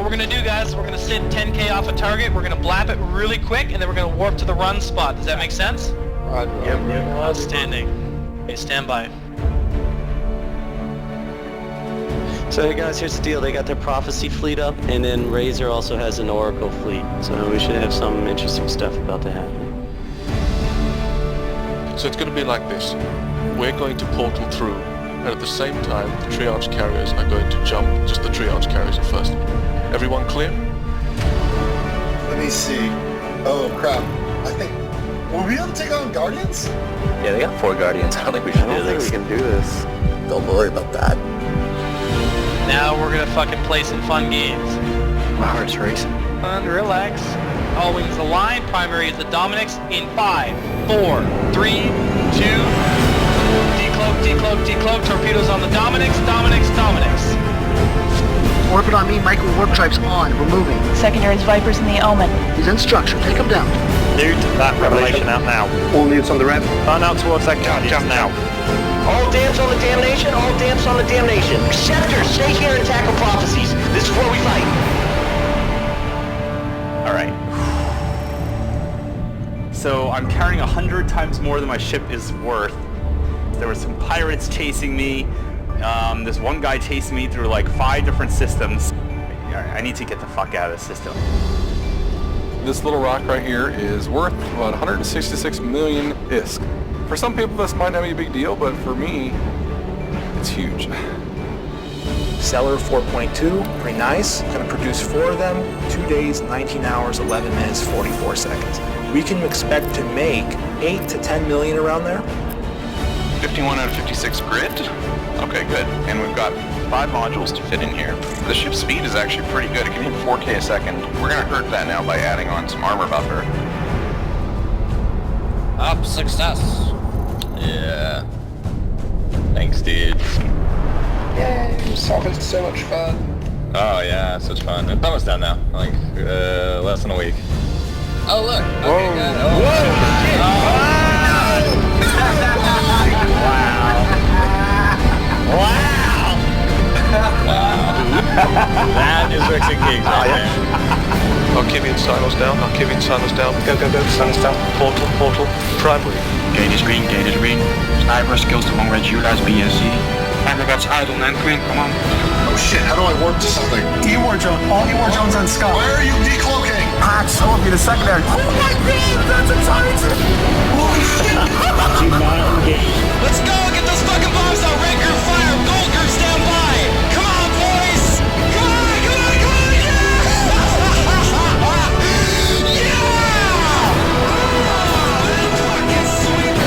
we're going to do, guys, we're going to sit 10k off a target, we're going to blap it really quick, and then we're going to warp to the run spot. Does that make sense? Yep. Outstanding. Okay, stand by. So hey guys, here's the deal. They got their Prophecy fleet up, and then Razor also has an Oracle fleet. So we should have some interesting stuff about to happen. So it's going to be like this. We're going to portal through, and at the same time, the triage carriers are going to jump. Just the triage carriers at first. Everyone clear? Let me see. Oh crap. I think... Will we be able to take on Guardians? Yeah, they got 4 Guardians. I don't think we should do this. we can do this. Don't worry about that. Now we're going to fucking play some fun games. My heart's racing. Relax. All wings align. Primary is the Dominics in 5, 4, 3, 2. Decloak, decloak, decloak. Torpedoes on the Dominics. Dominics, Dominics. Orbit on me, micro warp drives on. We're moving. Secondaries, Vipers, and the Omen. He's in structure. Take him down. Nude, that revelation out now. All newts on the rev. Turn out towards that Guardian now. All damps on the damnation, all damps on the damnation. Scepter, stay here and tackle prophecies. This is where we fight. Alright. So I'm carrying 100 times more than my ship is worth. There were some pirates chasing me. There's one guy chasing me through like 5 different systems. I need to get the fuck out of this system. This little rock right here is worth about 166 million ISK. For some people this might not be a big deal, but for me, it's huge. Seller 4.2, pretty nice. Gonna produce 4 of them, 2 days, 19 hours, 11 minutes, 44 seconds. We can expect to make 8 to 10 million around there. 51 out of 56 grid? Okay, good. And we've got 5 modules to fit in here. The ship's speed is actually pretty good. It can hit 4K a second. We're gonna hurt that now by adding on some armor buffer. Up success. Yeah. Thanks, dudes. Yay, Sovereign's so much fun. Oh yeah, such fun. It's almost done now. Like less than a week. Oh look. Whoa. Okay, good. Oh, Whoa. shit. Wow. That is Rickson Gigs right there. Archivian silos down, Archivian silos down. Go, go, go, silos down. Portal, portal, primary. Gate is green, gate is green. Sniper skills to long range ULAS BNC. Aggregates idle and green, come on. Oh shit, how do I warp to something? E-War Jones. All E-War Jones on Scott. Where are you decloaking? Patch, so will be the secondary. Oh my god, that's a Titan! Holy shit! Do not engage. Let's go, get those fucking bombs out. Red group fire, gold group stand by. Come on, boys. Come on, come on, come on, yeah! Yeah! Fucking sweet.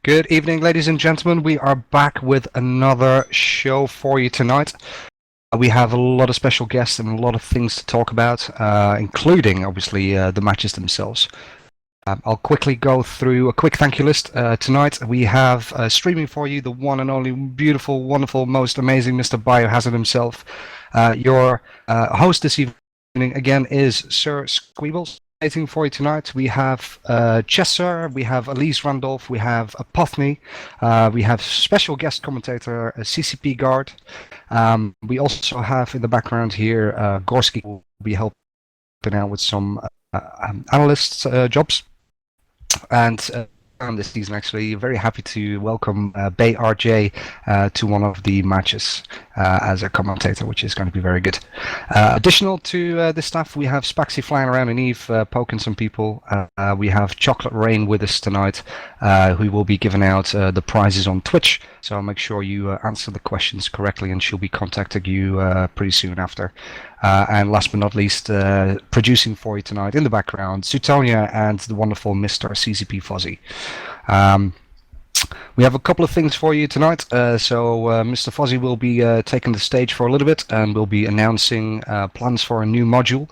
Good evening, ladies and gentlemen. We are back with another show for you tonight. We have a lot of special guests and a lot of things to talk about, including, obviously, the matches themselves. I'll quickly go through a quick thank you list. Tonight we have streaming for you the one and only beautiful, wonderful, most amazing Mr. Biohazard himself. Your host this evening, again, is Sir Squeebles. Waiting for you tonight. We have Chesser, we have Elise Randolph, we have Apothny, we have special guest commentator CCP Guard. We also have in the background here Gorski, who will be helping out with some analyst jobs. And this season, actually, very happy to welcome Bay RJ to one of the matches as a commentator, which is going to be very good. Additional to this stuff, we have Spaxy flying around in Eve, poking some people. We have Chocolate Rain with us tonight, who will be giving out the prizes on Twitch. So I'll make sure you answer the questions correctly, and she'll be contacting you pretty soon after. And last but not least, producing for you tonight in the background, Sutonia and the wonderful Mr. CCP Fuzzy. We have a couple of things for you tonight. So Mr. Fuzzy will be taking the stage for a little bit, and we'll be announcing plans for a new module.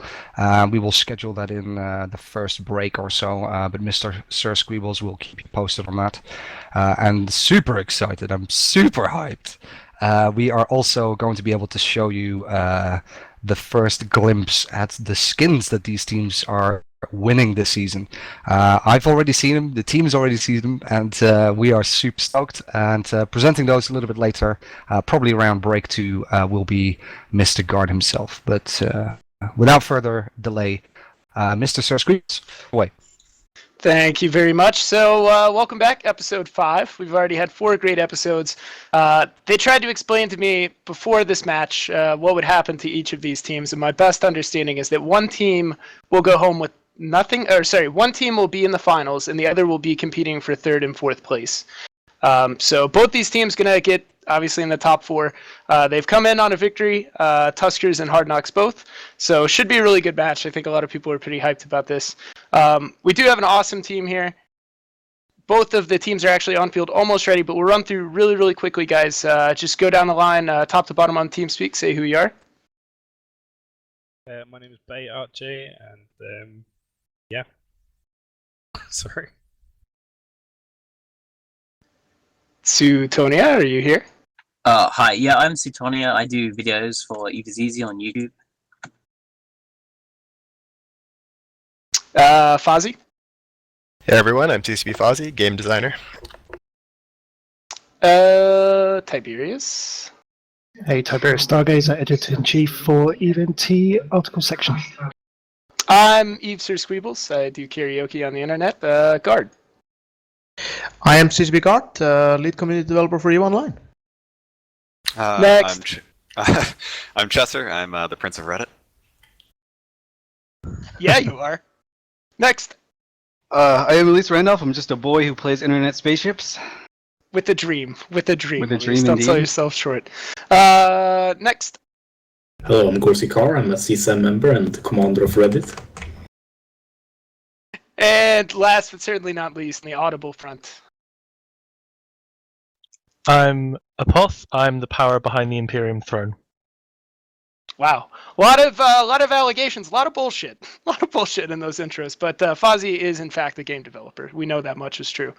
We will schedule that in the first break or so, but Mr. Sir Squeebles will keep you posted on that. And super excited, I'm super hyped. We are also going to be able to show you the first glimpse at the skins that these teams are winning this season. I've already seen them, the team's already seen them, and we are super stoked. And presenting those a little bit later, probably around break 2, will be Mr. Guard himself. But without further delay, Mr. Sir Squeaks, away. Thank you very much. So welcome back, episode 5. We've already had 4 great episodes. They tried to explain to me before this match what would happen to each of these teams, and my best understanding is that one team will go home with nothing, or sorry, one team will be in the finals and the other will be competing for 3rd and 4th place. So both these teams gonna get obviously in the top 4. They've come in on a victory, Tuskers and Hard Knocks both. So should be a really good match. I think a lot of people are pretty hyped about this. We do have an awesome team here. Both of the teams are actually on field almost ready, but we'll run through really, really quickly, guys. Just go down the line, top to bottom on TeamSpeak, say who you are. My name is Bay RJ, and yeah. Sorry. Sutonia, are you here? Hi, yeah, I'm Sutonia. I do videos for Eve is Easy on YouTube. Fozzie? Hey everyone, I'm TCP Fozzie, game designer. Tiberius? Hey, Tiberius Stargazer, editor-in-chief for EVNT article section. I'm Eve Sir Squeebles. I do karaoke on the internet. Guard. I am CCP Guard, lead community developer for EVE Online. Next. I'm Chesser. I'm the Prince of Reddit. Yeah, you are. Next. I am Elise Randolph. I'm just a boy who plays internet spaceships. With a dream. With a dream. With a dream, Don't indeed. sell yourself short. Next. Hello, I'm Gorsi Carr. I'm a CSM member and commander of Reddit. And last but certainly not least, in the audible front. I'm Apoth. I'm the power behind the Imperium throne. Wow, a lot of allegations, a lot of bullshit in those intros. But Fozzie is in fact a game developer. We know that much is true.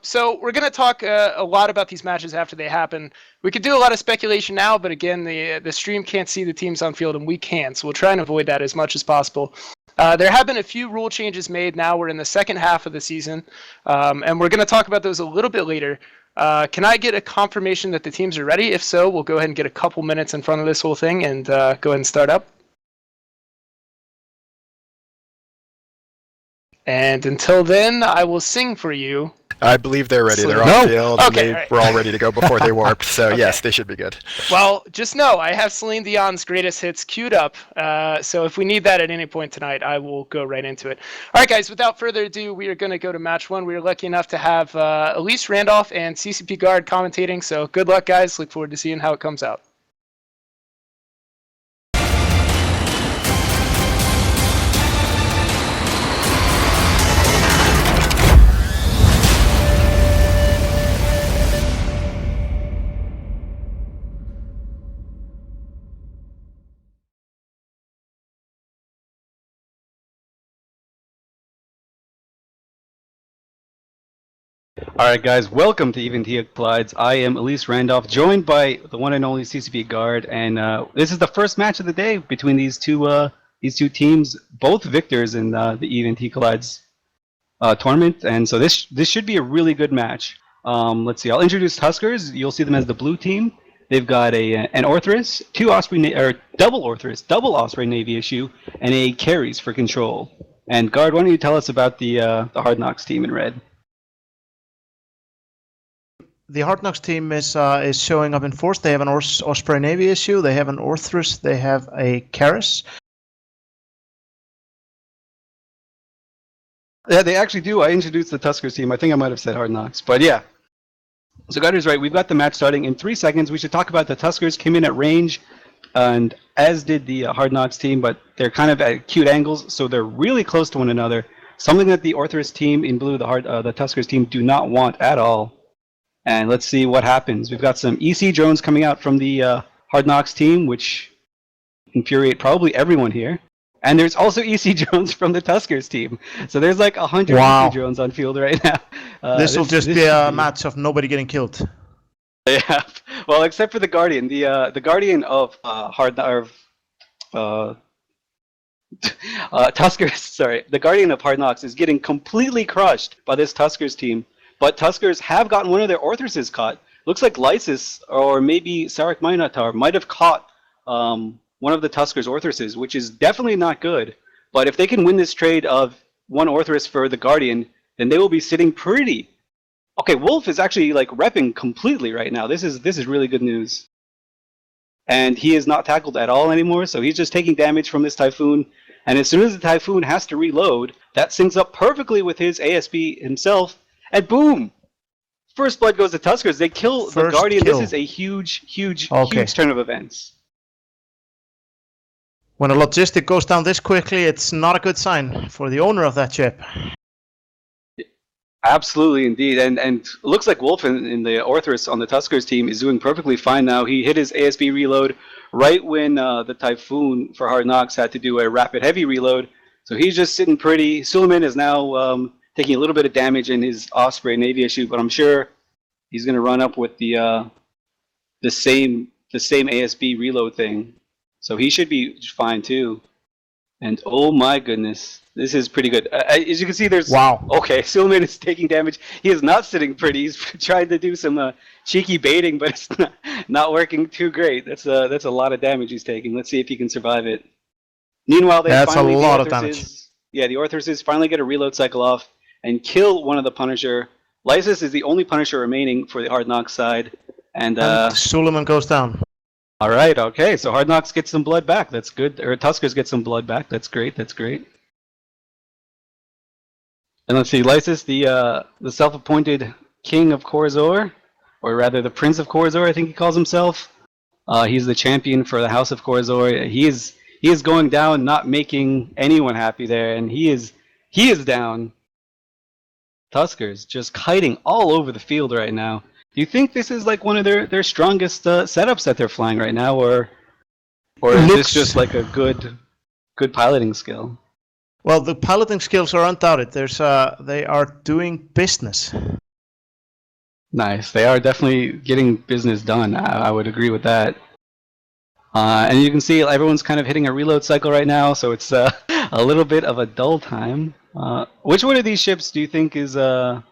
So we're going to talk a lot about these matches after they happen. We could do a lot of speculation now, but again, the stream can't see the teams on field, and we can, so we'll try and avoid that as much as possible. There have been a few rule changes made. Now we're in the second half of the season, and we're going to talk about those a little bit later. Can I get a confirmation that the teams are ready? If so, we'll go ahead and get a couple minutes in front of this whole thing and go ahead and start up. And until then, I will sing for you. I believe they're ready. They're on field. Okay, and they were all ready to go before they warped. So Okay. yes, they should be good. Well, just know I have Celine Dion's greatest hits queued up. So if we need that at any point tonight, I will go right into it. All right, guys. Without further ado, we are going to go to match 1. We are lucky enough to have Elise Randolph and CCP Guard commentating. So good luck, guys. Look forward to seeing how it comes out. Alright guys, welcome to EVNT Collides. I am Elise Randolph, joined by the one and only CCP Guard, and this is the first match of the day between these two teams, both victors in the EVNT Collides tournament, and so this should be a really good match. Let's see, I'll introduce Tuskers. You'll see them as the blue team. They've got an Orthrus, two Osprey or double Orthrus, double Osprey Navy issue, and a carries for control. And Guard, why don't you tell us about the Hard Knocks team in red? The Hard Knocks team is showing up in force. They have an Osprey Navy issue. They have an Orthrus. They have a Karis. Yeah, they actually do. I introduced the Tuskers team. I think I might have said Hard Knocks, but yeah. So Guard is right. We've got the match starting in 3 seconds. We should talk about the Tuskers came in at range, and as did the Hard Knocks team, but they're kind of at acute angles, so they're really close to one another. Something that the Orthrus team in blue, the Tuskers team, do not want at all. And let's see what happens. We've got some EC drones coming out from the Hard Knocks team, which infuriate probably everyone here. And there's also EC drones from the Tuskers team. So there's like 100 EC drones on field right now. This will just be a match of nobody getting killed. Yeah. Well, except for the Guardian. The Guardian of Tuskers, sorry. The Guardian of Hard Knocks is getting completely crushed by this Tuskers team. But Tuskers have gotten one of their Orthruses caught. Looks like Lysis or maybe Sarek Minotaur might have caught one of the Tuskers Orthruses, which is definitely not good. But if they can win this trade of one Orthrus for the Guardian, then they will be sitting pretty. Okay, Wolf is actually like repping completely right now. This is really good news. And he is not tackled at all anymore, so he's just taking damage from this Typhoon. And as soon as the Typhoon has to reload, that syncs up perfectly with his ASB himself. And boom! First blood goes to Tuskers. They kill the Guardian. This is a huge turn of events. When a logistic goes down this quickly, it's not a good sign for the owner of that ship. Absolutely, indeed. And it looks like Wolf in the Orthrus on the Tuskers team is doing perfectly fine now. He hit his ASB reload right when the Typhoon for Hard Knocks had to do a rapid heavy reload. So he's just sitting pretty. Suleiman is now taking a little bit of damage in his Osprey Navy issue, but I'm sure he's going to run up with the same ASB reload thing. So he should be fine too. And oh my goodness, this is pretty good. As you can see, there's... Wow. Okay, Suleiman is taking damage. He is not sitting pretty. He's trying to do some cheeky baiting, but it's not working too great. That's a lot of damage he's taking. Let's see if he can survive it. Meanwhile, that's a lot of damage. Yeah, the Orthruses finally get a reload cycle off and kill one of the Punisher. Lysis is the only Punisher remaining for the Hard Knocks side. And Suleiman goes down. All right, okay, so Hard Knocks gets some blood back. That's good. Or Tuskers get some blood back. That's great. That's great. And let's see, Lysis, the self-appointed king of Corazor, or rather the prince of Corazor, I think he calls himself. He's the champion for the House of Corazor. He is going down, not making anyone happy there, and he is down. Tuskers just kiting all over the field right now. Do you think this is like one of their strongest setups that they're flying right now, or is this just like a good piloting skill? Well, the piloting skills are undoubted. They are doing business. Nice. They are definitely getting business done. I would agree with that. And you can see everyone's kind of hitting a reload cycle right now, so it's a little bit of a dull time. Which one of these ships do you think is the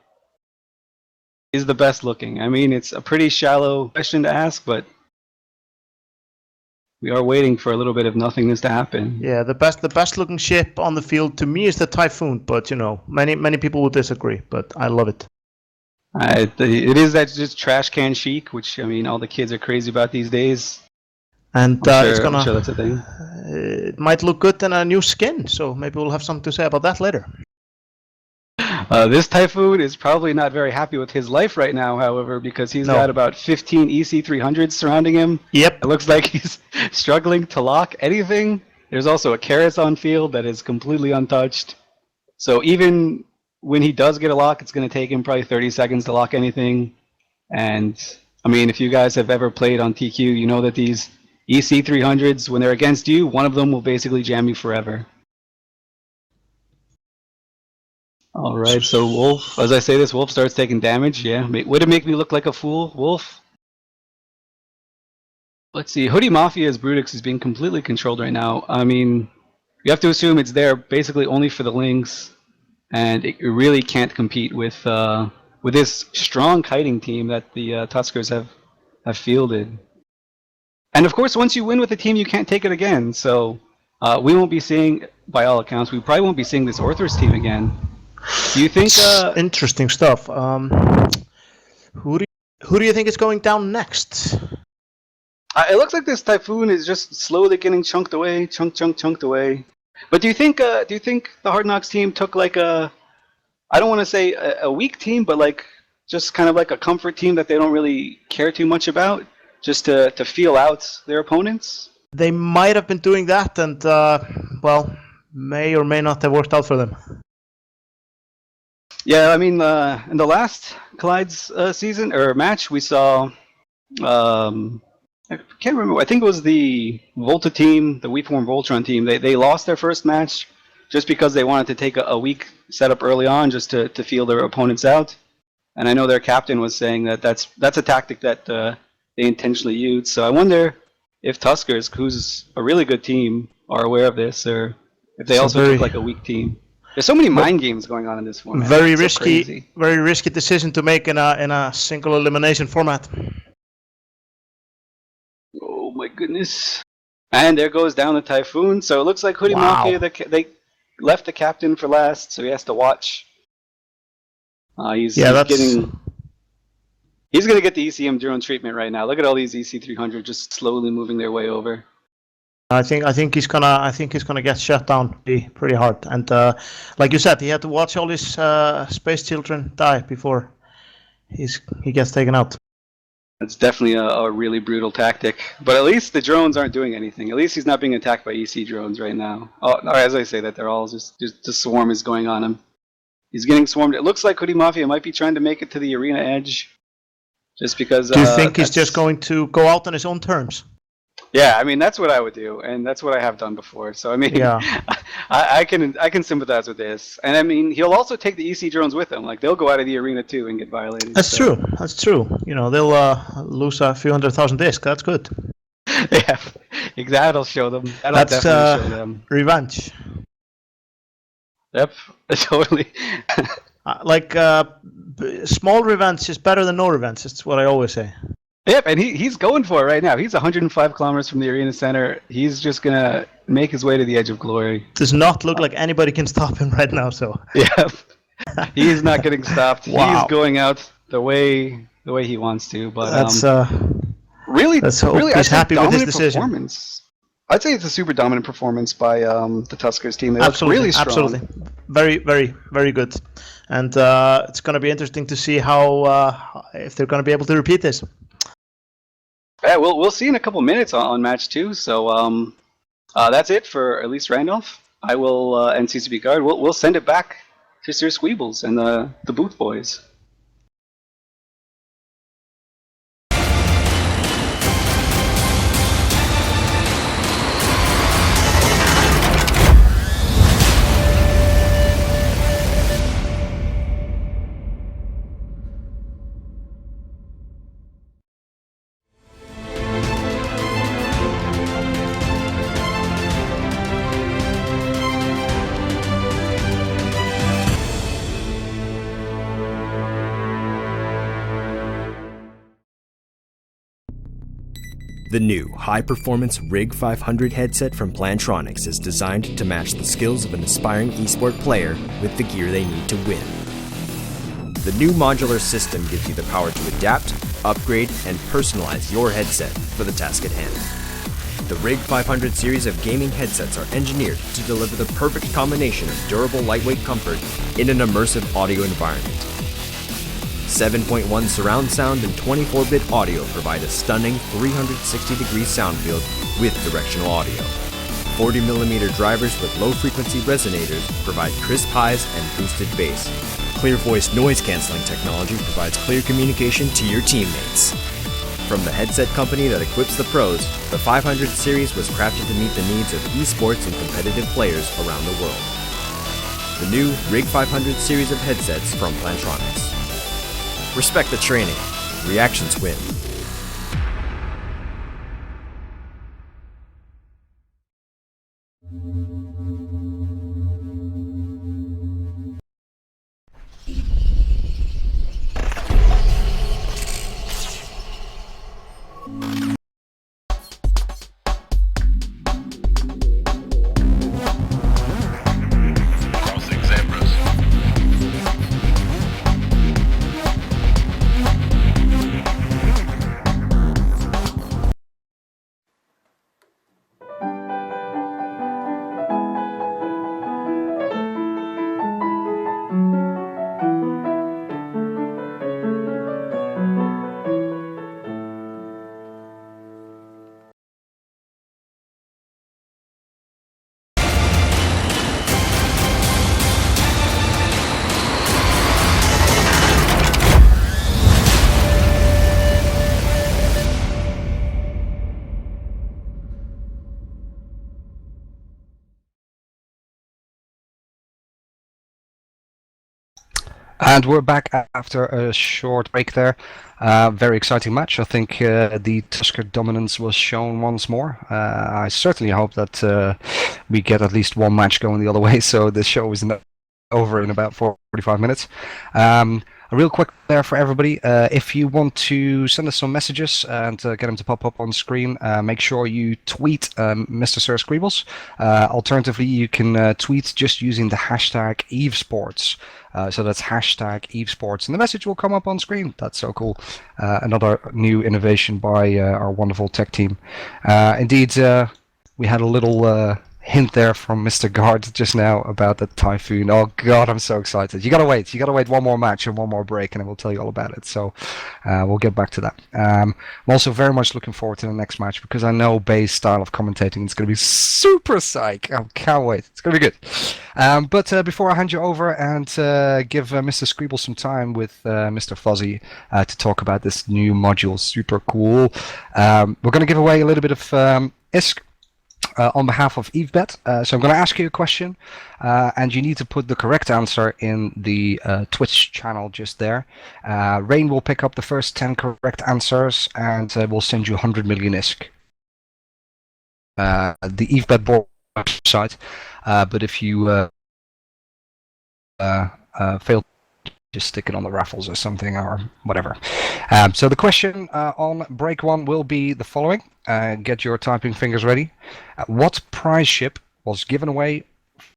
best looking? I mean, it's a pretty shallow question to ask, but we are waiting for a little bit of nothingness to happen. Yeah, the best looking ship on the field to me is the Typhoon, but you know, many people will disagree, but I love it. It is that just trash can chic, which I mean, all the kids are crazy about these days. And I'm sure that's a thing. It might look good in a new skin, so maybe we'll have something to say about that later. This Typhoon is probably not very happy with his life right now, however, because he's got about 15 EC300s surrounding him. Yep. It looks like he's struggling to lock anything. There's also a Karis on field that is completely untouched. So even when he does get a lock, it's going to take him probably 30 seconds to lock anything. And, I mean, if you guys have ever played on TQ, you know that these EC300s, when they're against you, one of them will basically jam you forever. All right, so Wolf, as I say this, Wolf starts taking damage. Yeah, would it make me look like a fool, Wolf? Let's see, Hoodie Mafia's Brutix is being completely controlled right now. I mean, you have to assume it's there basically only for the links, and it really can't compete with this strong kiting team that the Tuskers have fielded. And of course, once you win with a team, you can't take it again. So we won't be seeing, by all accounts, we probably won't be seeing this Orthros team again. Do you think? Interesting stuff. Who do you think is going down next? It looks like this Typhoon is just slowly getting chunked away, chunked away. But do you think the Hard Knocks team took like I don't want to say a weak team, but like just kind of like a comfort team that they don't really care too much about, just to feel out their opponents? They might have been doing that, and well, may or may not have worked out for them. Yeah, I mean, in the last Collides season or match, we saw. I can't remember. I think it was the Volta team, the WeForm Voltron team. They lost their first match just because they wanted to take a weak setup early on, just to feel their opponents out. And I know their captain was saying that that's a tactic that they intentionally used. So I wonder if Tuskers, who's a really good team, are aware of this, or if they also took like a weak team. There's so many mind games going on in this format. Very it's risky, so crazy. very risky decision to make in a single elimination format. Oh my goodness! And there goes down the Typhoon. So it looks like Hoodie Mafia, they left the captain for last, so he has to watch. He's gonna get the ECM drone treatment right now. Look at all these EC300 just slowly moving their way over. I think he's gonna get shut down pretty hard. And like you said, he had to watch all his space children die before he gets taken out. That's definitely a really brutal tactic. But at least the drones aren't doing anything. At least he's not being attacked by EC drones right now. Oh, as I say that, they're all just the swarm is going on him. He's getting swarmed. It looks like Hoodie Mafia might be trying to make it to the arena edge. Just because... Do you think he's just going to go out on his own terms? Yeah, I mean, that's what I would do, and that's what I have done before. So, I mean, yeah. I can sympathize with this. And, I mean, he'll also take the EC drones with him. Like, they'll go out of the arena, too, and get violated. That's true. That's true. You know, they'll lose a few 100,000 discs. That's good. Yeah, exactly. That'll show them. That'll definitely show them. Revenge. Yep, totally. Small revenge is better than no revenge. That's what I always say. Yep, and he's going for it right now. He's 105 kilometers from the arena center. He's just gonna make his way to the edge of glory. Does not look like anybody can stop him right now. So yeah, he's not getting stopped. Wow. He's going out the way he wants to. But that's really, let's hope really, he's happy with his decision. Performance. I'd say it's a super dominant performance by the Tuskers team. They look really strong. Absolutely, very, very, very good. And it's going to be interesting to see how if they're going to be able to repeat this. Yeah, we'll see in a couple minutes on match 2. So that's it for at least Randolph. I will and CCP Guard. We'll send it back to Sir Squeebles and the Booth Boys. The new high-performance Rig 500 headset from Plantronics is designed to match the skills of an aspiring esport player with the gear they need to win. The new modular system gives you the power to adapt, upgrade, and personalize your headset for the task at hand. The Rig 500 series of gaming headsets are engineered to deliver the perfect combination of durable lightweight comfort in an immersive audio environment. 7.1 surround sound and 24-bit audio provide a stunning 360-degree sound field with directional audio. 40mm drivers with low-frequency resonators provide crisp highs and boosted bass. Clear voice noise-canceling technology provides clear communication to your teammates. From the headset company that equips the pros, the 500 series was crafted to meet the needs of esports and competitive players around the world. The new Rig 500 series of headsets from Plantronics. Respect the training. Reactions win. And we're back after a short break there. Very exciting match. I think the Tusker dominance was shown once more. I certainly hope that we get at least one match going the other way, so the show is over in about 45 minutes. A real quick there for everybody. If you want to send us some messages and get them to pop up on screen, make sure you tweet Mr. Sir Scribbles. Alternatively, you can tweet just using the hashtag EveSports. So that's hashtag EveSports, and the message will come up on screen. That's so cool. Another new innovation by our wonderful tech team. Indeed, we had a little hint there from Mr. Guard just now about the Typhoon. Oh god, I'm so excited. You gotta wait one more match and one more break and then we'll tell you all about it. So we'll get back to that. I'm also very much looking forward to the next match because I know Bay's style of commentating is going to be super psych. I can't wait. It's going to be good. But before I hand you over and give Mr. Scribble some time with Mr. Fuzzy to talk about this new module, super cool, we're going to give away a little bit of ISK on behalf of EveBet. So I'm going to ask you a question, and you need to put the correct answer in the Twitch channel just there. Rain will pick up the first 10 correct answers, and we'll send you 100 million ISK. The EveBet board website, but if you fail, just stick it on the raffles or something or whatever. So the question on break one will be the following. Get your typing fingers ready. What prize ship was given away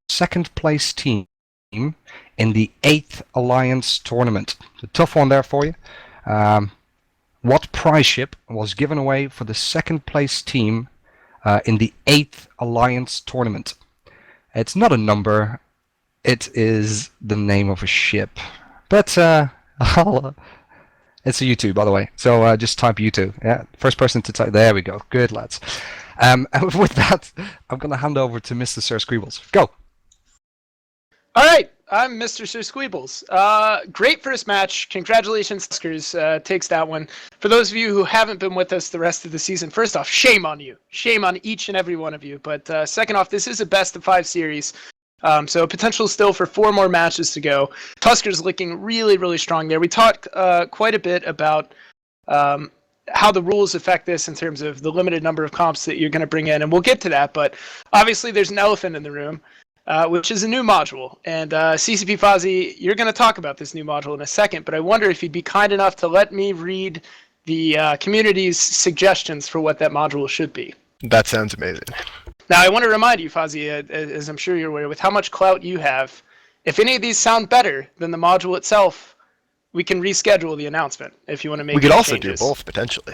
second place team in the 8th Alliance tournament? A tough one there for you. What prize ship was given away for the second place team in the 8th Alliance tournament? It's not a number. It is the name of a ship. But it's a U2, by the way. So just type U2. Yeah, first person to type. There we go. Good lads. And with that, I'm going to hand over to Mr. Sir Scribbles. Go. All right, I'm Mr. Sir Squeebles. Great first match. Congratulations, Tuskers. Takes that one. For those of you who haven't been with us the rest of the season, first off, shame on you. Shame on each and every one of you. But second off, this is a best of 5 series. So potential still for 4 more matches to go. Tuskers looking really, really strong there. We talked quite a bit about how the rules affect this in terms of the limited number of comps that you're going to bring in, and we'll get to that. But obviously there's an elephant in the room, which is a new module. And CCP Fozzy, you're going to talk about this new module in a second, but I wonder if you'd be kind enough to let me read the community's suggestions for what that module should be. That sounds amazing. Now, I want to remind you, Fozzy, as I'm sure you're aware, with how much clout you have, if any of these sound better than the module itself, we can reschedule the announcement if you want to make changes. We could also do both, potentially.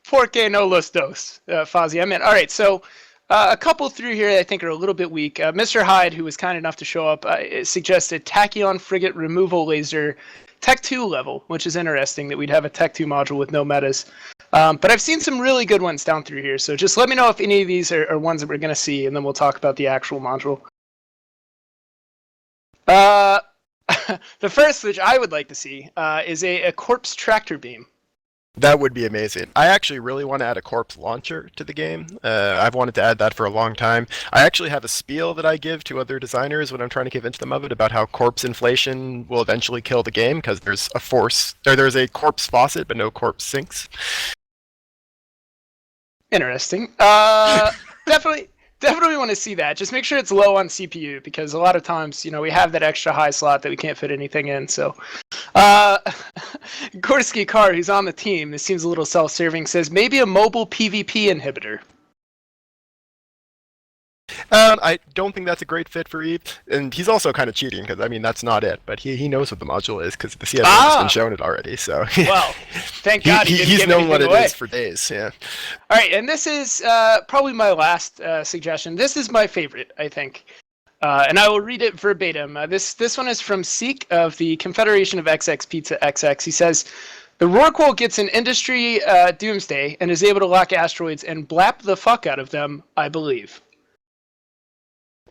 Porque no los dos, Fozzy. I mean, all right, so a couple through here I think are a little bit weak. Mr. Hyde, who was kind enough to show up, suggested Tachyon Frigate Removal Laser Tech 2 level, which is interesting that we'd have a Tech 2 module with no metas. But I've seen some really good ones down through here, so just let me know if any of these are ones that we're going to see, and then we'll talk about the actual module. The first, which I would like to see, is a corpse tractor beam. That would be amazing. I actually really want to add a corpse launcher to the game. I've wanted to add that for a long time. I actually have a spiel that I give to other designers when I'm trying to convince them of it about how corpse inflation will eventually kill the game because there's there's a corpse faucet but no corpse sinks. Interesting. Definitely want to see that. Just make sure it's low on CPU because a lot of times, we have that extra high slot that we can't fit anything in. So, Gorski Carr, who's on the team, this seems a little self-serving, says maybe a mobile PvP inhibitor. I don't think that's a great fit for Eve, and he's also kind of cheating because that's not it. But he knows what the module is because the CS has been shown it already. So well, thank God he's known what it is for days. Yeah. All right, and this is probably my last suggestion. This is my favorite, I think, and I will read it verbatim. This one is from Seek of the Confederation of XX Pizza XX. He says, "The Rorqual gets an industry doomsday and is able to lock asteroids and blap the fuck out of them, I believe."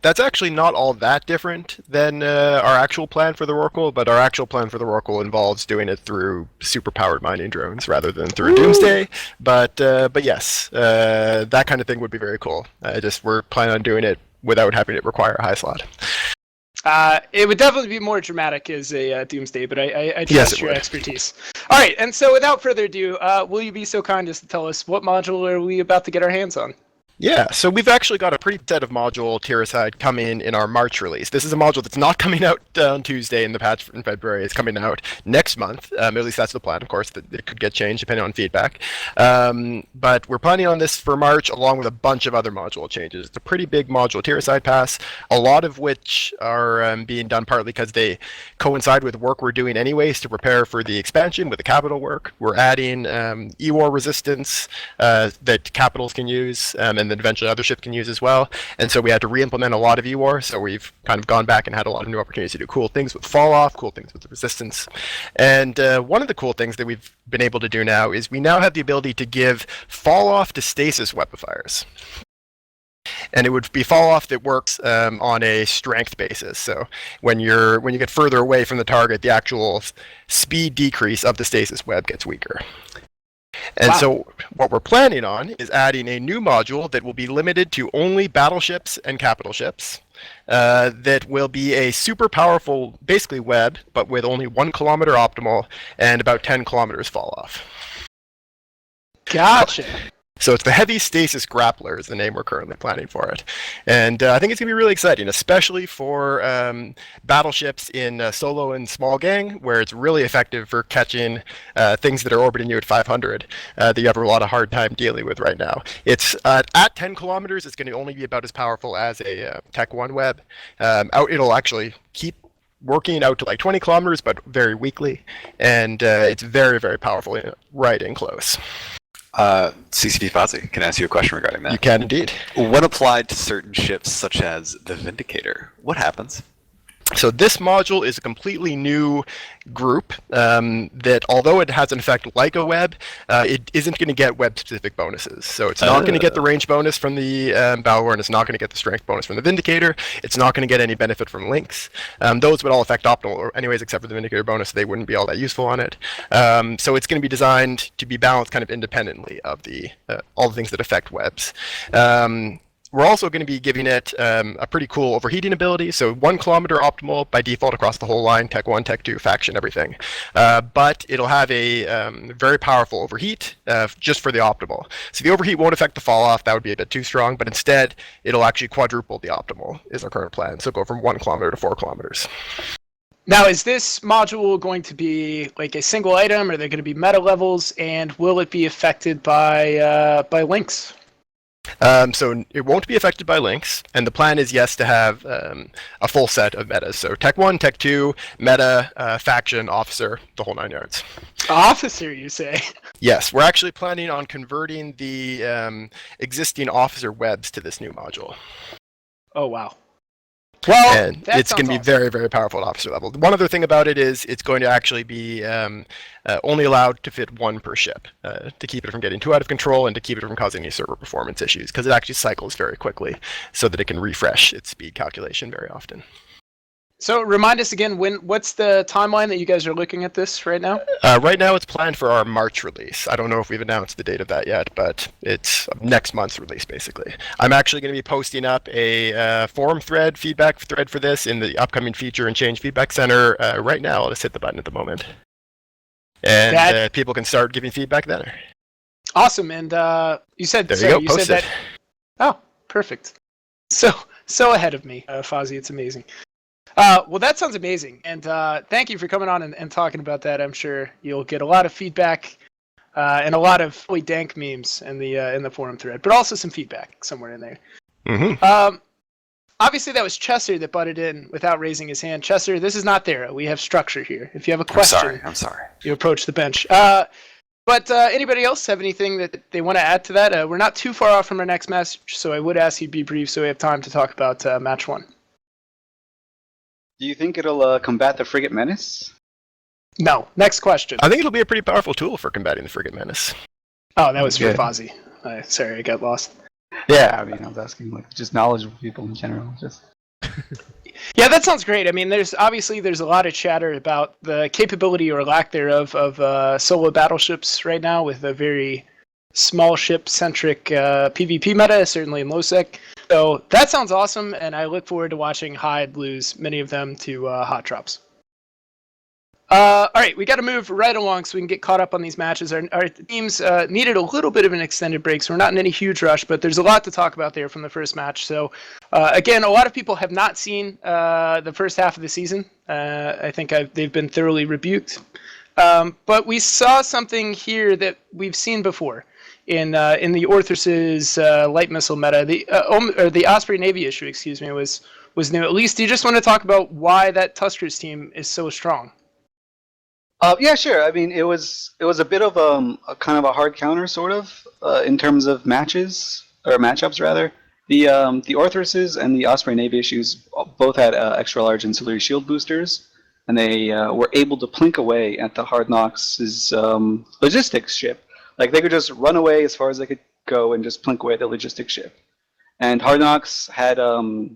That's actually not all that different than our actual plan for the Rorqual, but our actual plan for the Rorqual involves doing it through super-powered mining drones rather than through a Doomsday. But yes, that kind of thing would be very cool. We're planning on doing it without having it require a high slot. It would definitely be more dramatic as a Doomsday, but I Yes, trust it your would. expertise. All right, and so without further ado, will you be so kind as to tell us what module are we about to get our hands on? Yeah, so we've actually got a pretty set of module Tiericide coming in our March release. This is a module that's not coming out on Tuesday in the patch in February. It's coming out next month. At least that's the plan. Of course, it could get changed depending on feedback. But we're planning on this for March, along with a bunch of other module changes. It's a pretty big module Tiericide pass, a lot of which are being done partly because they coincide with work we're doing anyways to prepare for the expansion with the capital work. We're adding E-War resistance that capitals can use, and then eventually other ships can use as well. And so we had to re-implement a lot of E-War, so we've kind of gone back and had a lot of new opportunities to do cool things with fall-off, cool things with the resistance. And one of the cool things that we've been able to do now is we now have the ability to give fall-off to stasis webifiers. And it would be fall-off that works on a strength basis. So when you get further away from the target, the actual speed decrease of the stasis web gets weaker. And so what we're planning on is adding a new module that will be limited to only battleships and capital ships. That will be a super powerful, basically web, but with only 1 kilometer optimal and about 10 kilometers fall off. Gotcha. So it's the Heavy Stasis Grappler is the name we're currently planning for it. And I think it's going to be really exciting, especially for battleships in solo and small gang, where it's really effective for catching things that are orbiting you at 500 that you have a lot of hard time dealing with right now. It's at 10 kilometers, it's going to only be about as powerful as a Tech 1 web. It'll actually keep working out to like 20 kilometers, but very weakly. And it's very, very powerful right in close. CCP Fozzie, can I ask you a question regarding that? You can indeed. When applied to certain ships, such as the Vindicator, what happens? So this module is a completely new group that, although it has an effect like a web, it isn't going to get web-specific bonuses. So it's not going to get the range bonus from the Battle and it's not going to get the strength bonus from the Vindicator. It's not going to get any benefit from links. Those would all affect optimal anyways, except for the Vindicator bonus. They wouldn't be all that useful on it. So it's going to be designed to be balanced kind of independently of the all the things that affect webs. We're also going to be giving it a pretty cool overheating ability, so 1 kilometer optimal by default across the whole line, Tech 1, Tech 2, faction, everything. But it'll have a very powerful overheat just for the optimal. So the overheat won't affect the fall off, that would be a bit too strong, but instead it'll actually quadruple the optimal is our current plan, so go from 1 kilometer to 4 kilometers. Now, is this module going to be like a single item? Are there going to be meta levels, and will it be affected by links? So it won't be affected by links, and the plan is, yes, to have a full set of metas. So Tech 1, Tech 2, meta, faction, officer, the whole 9 yards. Officer, you say? Yes, we're actually planning on converting the existing officer webs to this new module. Oh, wow. Well, and it's going to be very, very powerful at officer level. One other thing about it is it's going to actually be only allowed to fit 1 per ship to keep it from getting too out of control and to keep it from causing any server performance issues, because it actually cycles very quickly so that it can refresh its speed calculation very often. So remind us again, what's the timeline that you guys are looking at this right now? Right now it's planned for our March release. I don't know if we've announced the date of that yet, but it's next month's release basically. I'm actually going to be posting up a forum thread, feedback thread for this in the upcoming feature and change feedback center right now. I'll just hit the button at the moment. And people can start giving feedback then. Awesome, and you said, there you go, post said it. that. Oh, perfect. So ahead of me, Fozzie, it's amazing. Well, that sounds amazing, and thank you for coming on and talking about that. I'm sure you'll get a lot of feedback and a lot of really dank memes in the forum thread, but also some feedback somewhere in there. Mm-hmm. Obviously, that was Chesser that butted in without raising his hand. Chesser, this is not there. We have structure here. If you have a question, I'm sorry. You approach the bench. But anybody else have anything that they want to add to that? We're not too far off from our next match, so I would ask you to be brief so we have time to talk about match 1. Do you think it'll combat the Frigate Menace? No. Next question. I think it'll be a pretty powerful tool for combating the Frigate Menace. Oh, that was for Fozzie. Sorry, I got lost. Yeah, I mean, I was asking like just knowledgeable people in general. Yeah, that sounds great. I mean, there's a lot of chatter about the capability or lack thereof of solo battleships right now with a very small ship-centric PvP meta, certainly in low-sec. So that sounds awesome, and I look forward to watching Hyde lose many of them to hot drops. All right, we got to move right along so we can get caught up on these matches. Our teams needed a little bit of an extended break, so we're not in any huge rush, but there's a lot to talk about there from the first match. So, again, a lot of people have not seen the first half of the season. I think they've been thoroughly rebuked. But we saw something here that we've seen before in the Orthrus's light missile meta. The Osprey Navy issue, excuse me, was new. At least, do you just want to talk about why that Tuskers team is so strong? Yeah, sure. I mean, it was a bit of a kind of a hard counter, sort of, in terms of matches or matchups rather. The Orthruses and the Osprey Navy issues both had extra large ancillary shield boosters, and they were able to plink away at the Hard Knocks' logistics ship. Like they could just run away as far as they could go and just plink away at the logistics ship. And Hard Knocks had they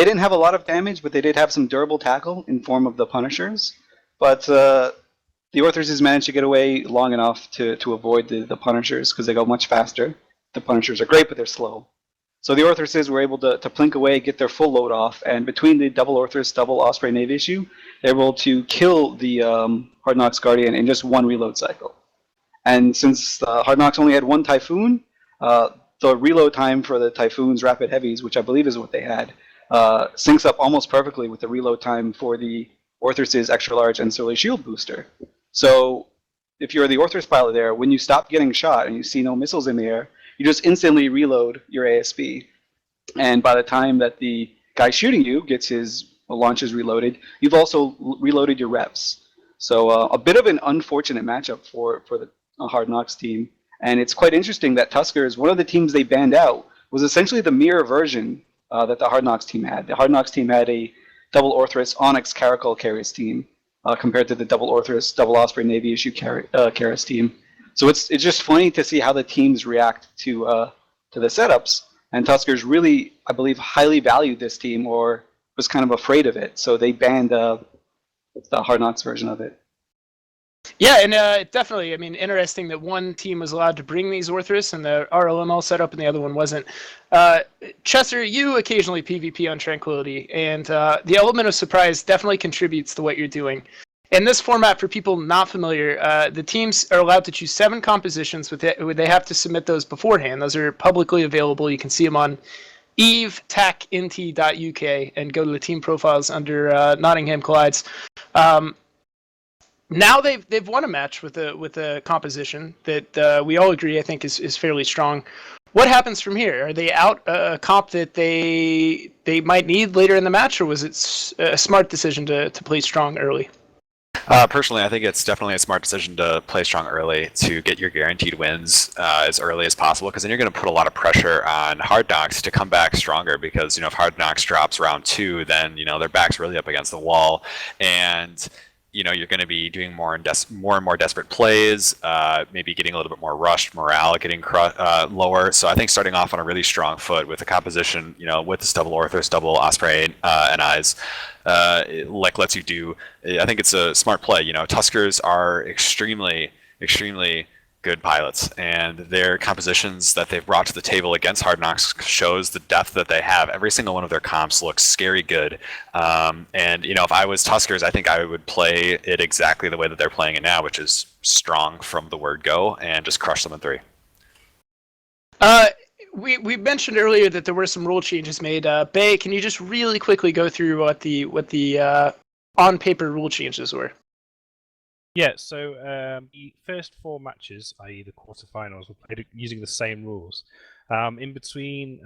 didn't have a lot of damage, but they did have some durable tackle in form of the Punishers. But the Orthruses managed to get away long enough to avoid the Punishers because they go much faster. The Punishers are great, but they're slow. So the Orthruses were able to plink away, get their full load off, and between the double Orthrus, double Osprey Navy issue, they were able to kill the Hard Knocks Guardian in just one reload cycle. And since Hard Knocks only had one Typhoon, the reload time for the Typhoon's Rapid Heavies, which I believe is what they had, syncs up almost perfectly with the reload time for the Orthrus's extra large ancillary shield booster. So if you're the Orthrus pilot there, when you stop getting shot and you see no missiles in the air, you just instantly reload your ASB. And by the time that the guy shooting you gets his launches reloaded, you've also reloaded your revs. So a bit of an unfortunate matchup for the Hard Knocks team. And it's quite interesting that Tuskers, one of the teams they banned out, was essentially the mirror version that the Hard Knocks team had. The Hard Knocks team had a double Orthrus Onyx Caracal Carries team compared to the double Orthrus double Osprey Navy issue Carries team. So it's just funny to see how the teams react to the setups. And Tuskers really, I believe, highly valued this team or was kind of afraid of it. So they banned the Hard Knocks version of it. Yeah, and definitely, I mean, interesting that one team was allowed to bring these Orthrus and the RLML setup and the other one wasn't. Chester, you occasionally PvP on Tranquility, and the element of surprise definitely contributes to what you're doing. In this format, for people not familiar, the teams are allowed to choose 7 compositions. They have to submit those beforehand. Those are publicly available. You can see them on evetechint.uk and go to the team profiles under Nottingham Collides. Now they've won a match with a composition that we all agree I think is fairly strong. What happens from here? Are they out a comp that they might need later in the match, or was it a smart decision to play strong early? Personally, I think it's definitely a smart decision to play strong early to get your guaranteed wins as early as possible, because then you're going to put a lot of pressure on Hard Knocks to come back stronger, because if Hard Knocks drops round 2, then their back's really up against the wall, and you're going to be doing more and more desperate plays, maybe getting a little bit more rushed, morale getting lower. So I think starting off on a really strong foot with a composition, with this double Orthrus, double Osprey NIs, lets you do. I think it's a smart play. Tuskers are extremely, extremely good pilots, and their compositions that they've brought to the table against Hard Knocks shows the depth that they have. Every single one of their comps looks scary good, and if I was Tuskers, I think I would play it exactly the way that they're playing it now, which is strong from the word go and just crush them in 3. We mentioned earlier that there were some rule changes made. Bay, can you just really quickly go through what the on paper rule changes were? Yeah, so the first 4 matches, i.e. the quarterfinals, were played using the same rules. In between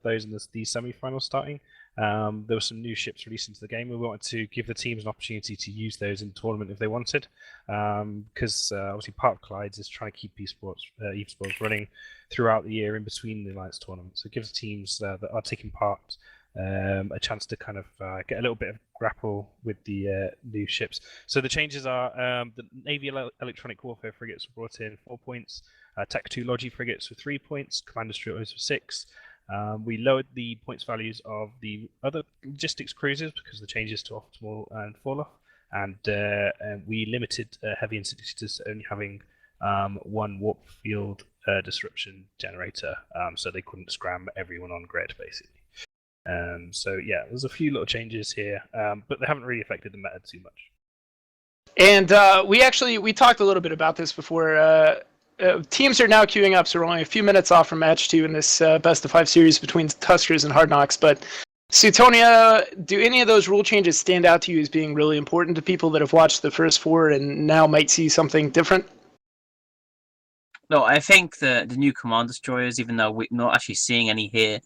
those and the semi-finals starting, there were some new ships released into the game. We wanted to give the teams an opportunity to use those in the tournament if they wanted, because obviously part of Collides is trying to keep esports running throughout the year in between the Alliance tournament. So it gives teams that are taking part a chance to kind of get a little bit of grapple with the new ships. So the changes are the Navy Electronic Warfare frigates were brought in 4 points, Tech 2 Logi frigates with 3 points, Commander Strutos with 6. We lowered the points values of the other logistics cruisers because of the changes to Optimal and Falloff, and we limited Heavy Incidentals only having 1 warp field disruption generator, so they couldn't scram everyone on grid, basically. So yeah, there's a few little changes here, but they haven't really affected the meta too much. And we talked a little bit about this before. Teams are now queuing up, so we're only a few minutes off from match 2 in this best of 5 series between Tuskers and Hard Knocks. But Suetonia, do any of those rule changes stand out to you as being really important to people that have watched the first 4 and now might see something different? No, I think the new Command Destroyers, even though we're not actually seeing any here,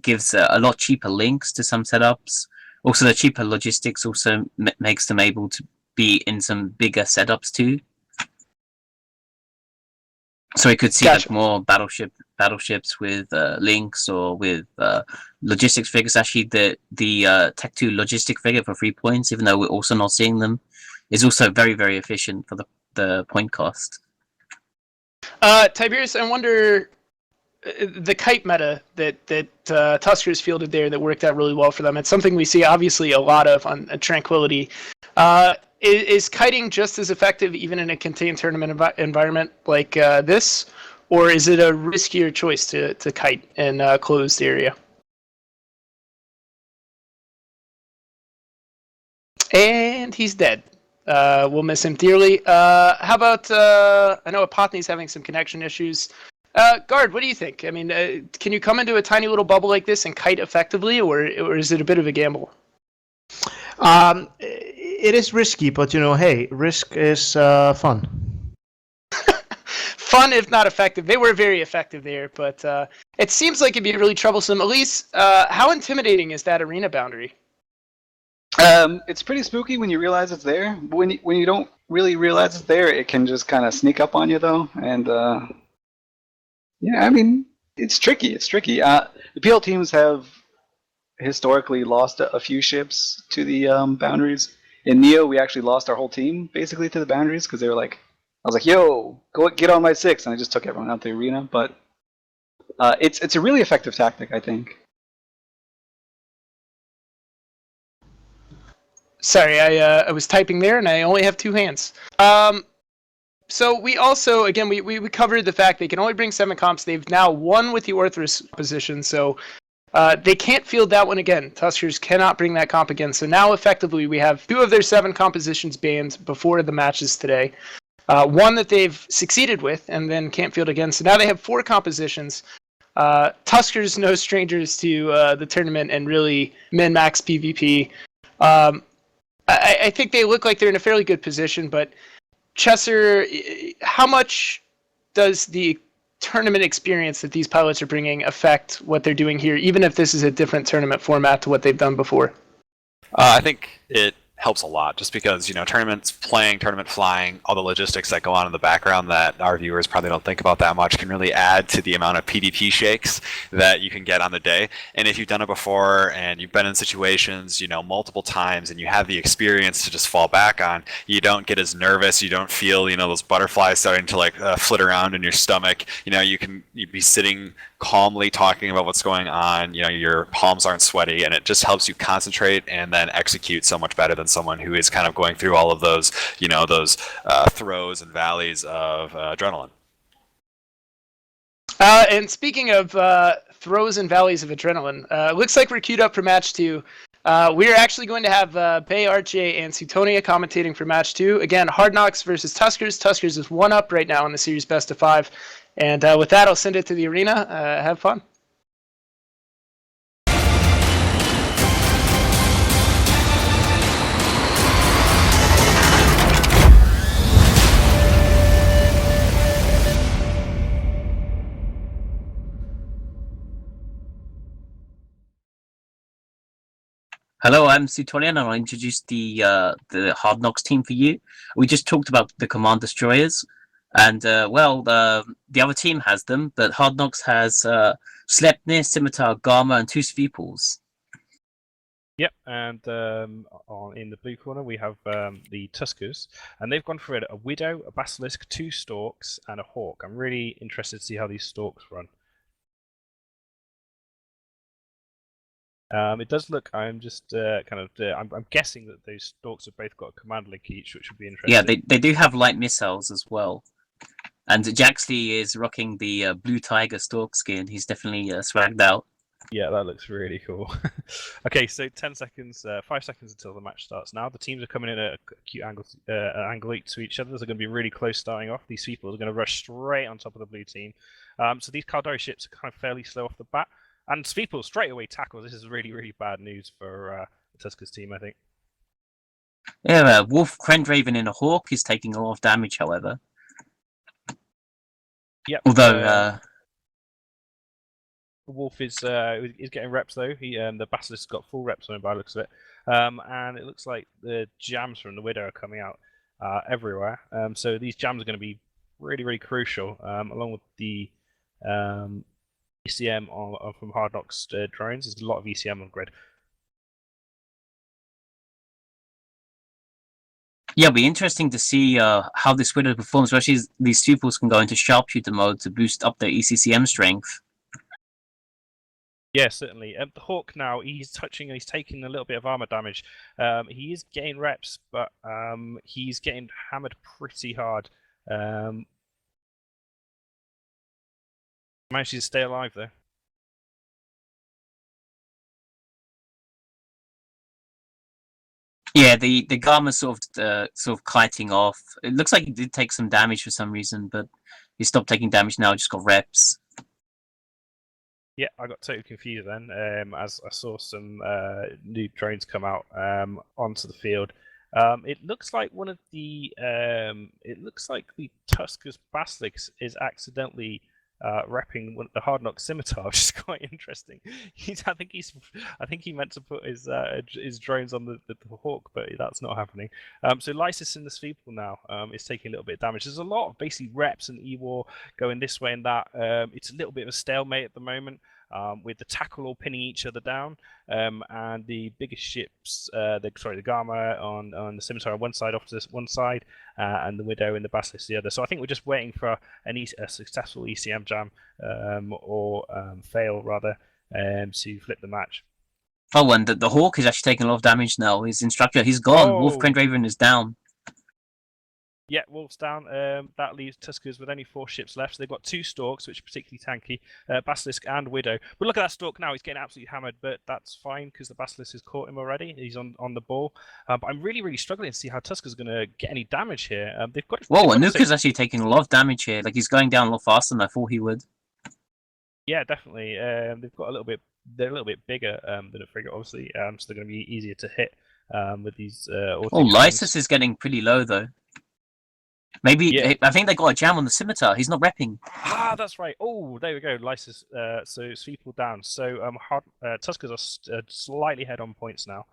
gives a lot cheaper links to some setups. Also, the cheaper logistics also makes them able to be in some bigger setups too. So we could see like more battleships with links or with logistics figures. Actually, the Tech 2 logistic figure for 3 points, even though we're also not seeing them, is also very, very efficient for the point cost. Tiberius, I wonder the kite meta that Tuskers fielded there that worked out really well for them. It's something we see obviously a lot of on Tranquility. Is kiting just as effective even in a contained tournament environment like this, or is it a riskier choice to kite in a closed area? And he's dead. We'll miss him dearly. How about, I know Apotny's having some connection issues. Guard, what do you think? I mean, can you come into a tiny little bubble like this and kite effectively, or is it a bit of a gamble? It is risky, but hey, risk is fun. Fun, if not effective. They were very effective there, but it seems like it'd be really troublesome. Elise, how intimidating is that arena boundary? It's pretty spooky when you realize it's there. When you don't really realize it's there, it can just kind of sneak up on you, though. And yeah, I mean, it's tricky. It's tricky. The PL teams have historically lost a few ships to the boundaries. In Neo, we actually lost our whole team basically to the boundaries because they were like, I was like, "Yo, go get on my 6," and I just took everyone out the arena. But it's a really effective tactic, I think. Sorry, I was typing there and I only have 2 hands. So we also, again, we covered the fact they can only bring 7 comps. They've now won with the Orthrus position, so they can't field that one again. Tuskers cannot bring that comp again. So now effectively we have 2 of their 7 compositions banned before the matches today. 1 that they've succeeded with and then can't field again. So now they have 4 compositions. Tuskers no strangers to the tournament and really min-max PvP. I think they look like they're in a fairly good position, but Chesser, how much does the tournament experience that these pilots are bringing affect what they're doing here, even if this is a different tournament format to what they've done before? I think it helps a lot, just because tournament flying, all the logistics that go on in the background that our viewers probably don't think about that much can really add to the amount of PvP shakes that you can get on the day. And if you've done it before and you've been in situations multiple times and you have the experience to just fall back on, you don't get as nervous, you don't feel those butterflies starting to flit around in your stomach. You'd be sitting calmly talking about what's going on, your palms aren't sweaty, and it just helps you concentrate and then execute so much better than someone who is kind of going through all of those throws and valleys of adrenaline. And speaking of throws and valleys of adrenaline, looks like we're queued up for match 2. We're actually going to have Bay, RJ, and Suetonia commentating for match 2. Again, Hard Knocks versus Tuskers. Tuskers is 1 up right now in the series best of 5. And with that, I'll send it to the arena. Have fun. Hello, I'm Suetonia, and I'll introduce the Hard Knocks team for you. We just talked about the Command Destroyers, and the other team has them, but Hard Knocks has Sleipnir, Scimitar, Garma, and 2 Sveeples. Yep, and in the blue corner we have the Tuskers, and they've gone for a Widow, a Basilisk, 2 Storks, and a Hawk. I'm really interested to see how these Storks run. It does look. I'm just I'm guessing that those Storks have both got a command link each, which would be interesting. Yeah, they do have light missiles as well. And Jaxley is rocking the Blue Tiger Stalk skin. He's definitely swagged out. Yeah, that looks really cool. Okay, so 10 seconds, 5 seconds until the match starts now. The teams are coming in at a cute angle to each other. They're going to be really close starting off. These people are going to rush straight on top of the blue team. So these Caldari ships are kind of fairly slow off the bat. And Sveeple straight away tackles. This is really, really bad news for the Tuskers team, I think. Yeah, Wolf Krendraven in a Hawk is taking a lot of damage, however. Yep. Although Wolf is getting reps though. The Basilisk's got full reps on him by the looks of it, and it looks like the jams from the Widow are coming out everywhere. So these jams are going to be really, really crucial, along with the ECM from Hard Knocks drones. There's a lot of ECM on grid. yeah, it'll be interesting to see how this Widow performs, especially as these pupils can go into sharpshooter mode to boost up their ECCM strength. Yeah, certainly. The Hawk now, he's taking a little bit of armor damage. He is getting reps, but he's getting hammered pretty hard. Managed to stay alive though. Yeah, the Garma's sort of kiting off. It looks like he did take some damage for some reason, but he stopped taking damage now. Just got reps. Yeah, I got totally confused then, as I saw some new drones come out onto the field. It looks like the Tuskers Basilisk is accidentally repping the Hard Knock Scimitar, which is quite interesting. I think he meant to put his drones on the Hawk, but that's not happening. So Lysis in the Sveeple now is taking a little bit of damage. There's a lot of basically reps and E-War going this way and that. It's a little bit of a stalemate at the moment. With the tackle all pinning each other down, and the biggest ships, the Garma on the Scimitar on one side off to this one side, and the Widow and the Basilisk the other. So I think we're just waiting for a successful ECM jam or fail rather to flip the match. Oh, and the Hawk is actually taking a lot of damage now. His instructor, he's gone. Oh. Wolf Krendraven is down. Yeah, Wolf's down. That leaves Tuskers with only 4 ships left. So they've got 2 Stalks, which are particularly tanky, Basilisk and Widow. But look at that Stalk now. He's getting absolutely hammered, but that's fine because the Basilisk has caught him already. He's on the ball. But I'm really, really struggling to see how Tuskers going to get any damage here. They've got. Whoa, Anuka's actually taking a lot of damage here. Like, he's going down a lot faster than I thought he would. Yeah, definitely. They've got they're a little bit bigger than a frigate, obviously. So they're going to be easier to hit with these. Lysis is getting pretty low though. Maybe yeah. I think they got a jam on the Scimitar. He's not repping. Ah, that's right. Oh, there we go. Lysis. So Sveeple down. So Tuskers are slightly ahead on points now,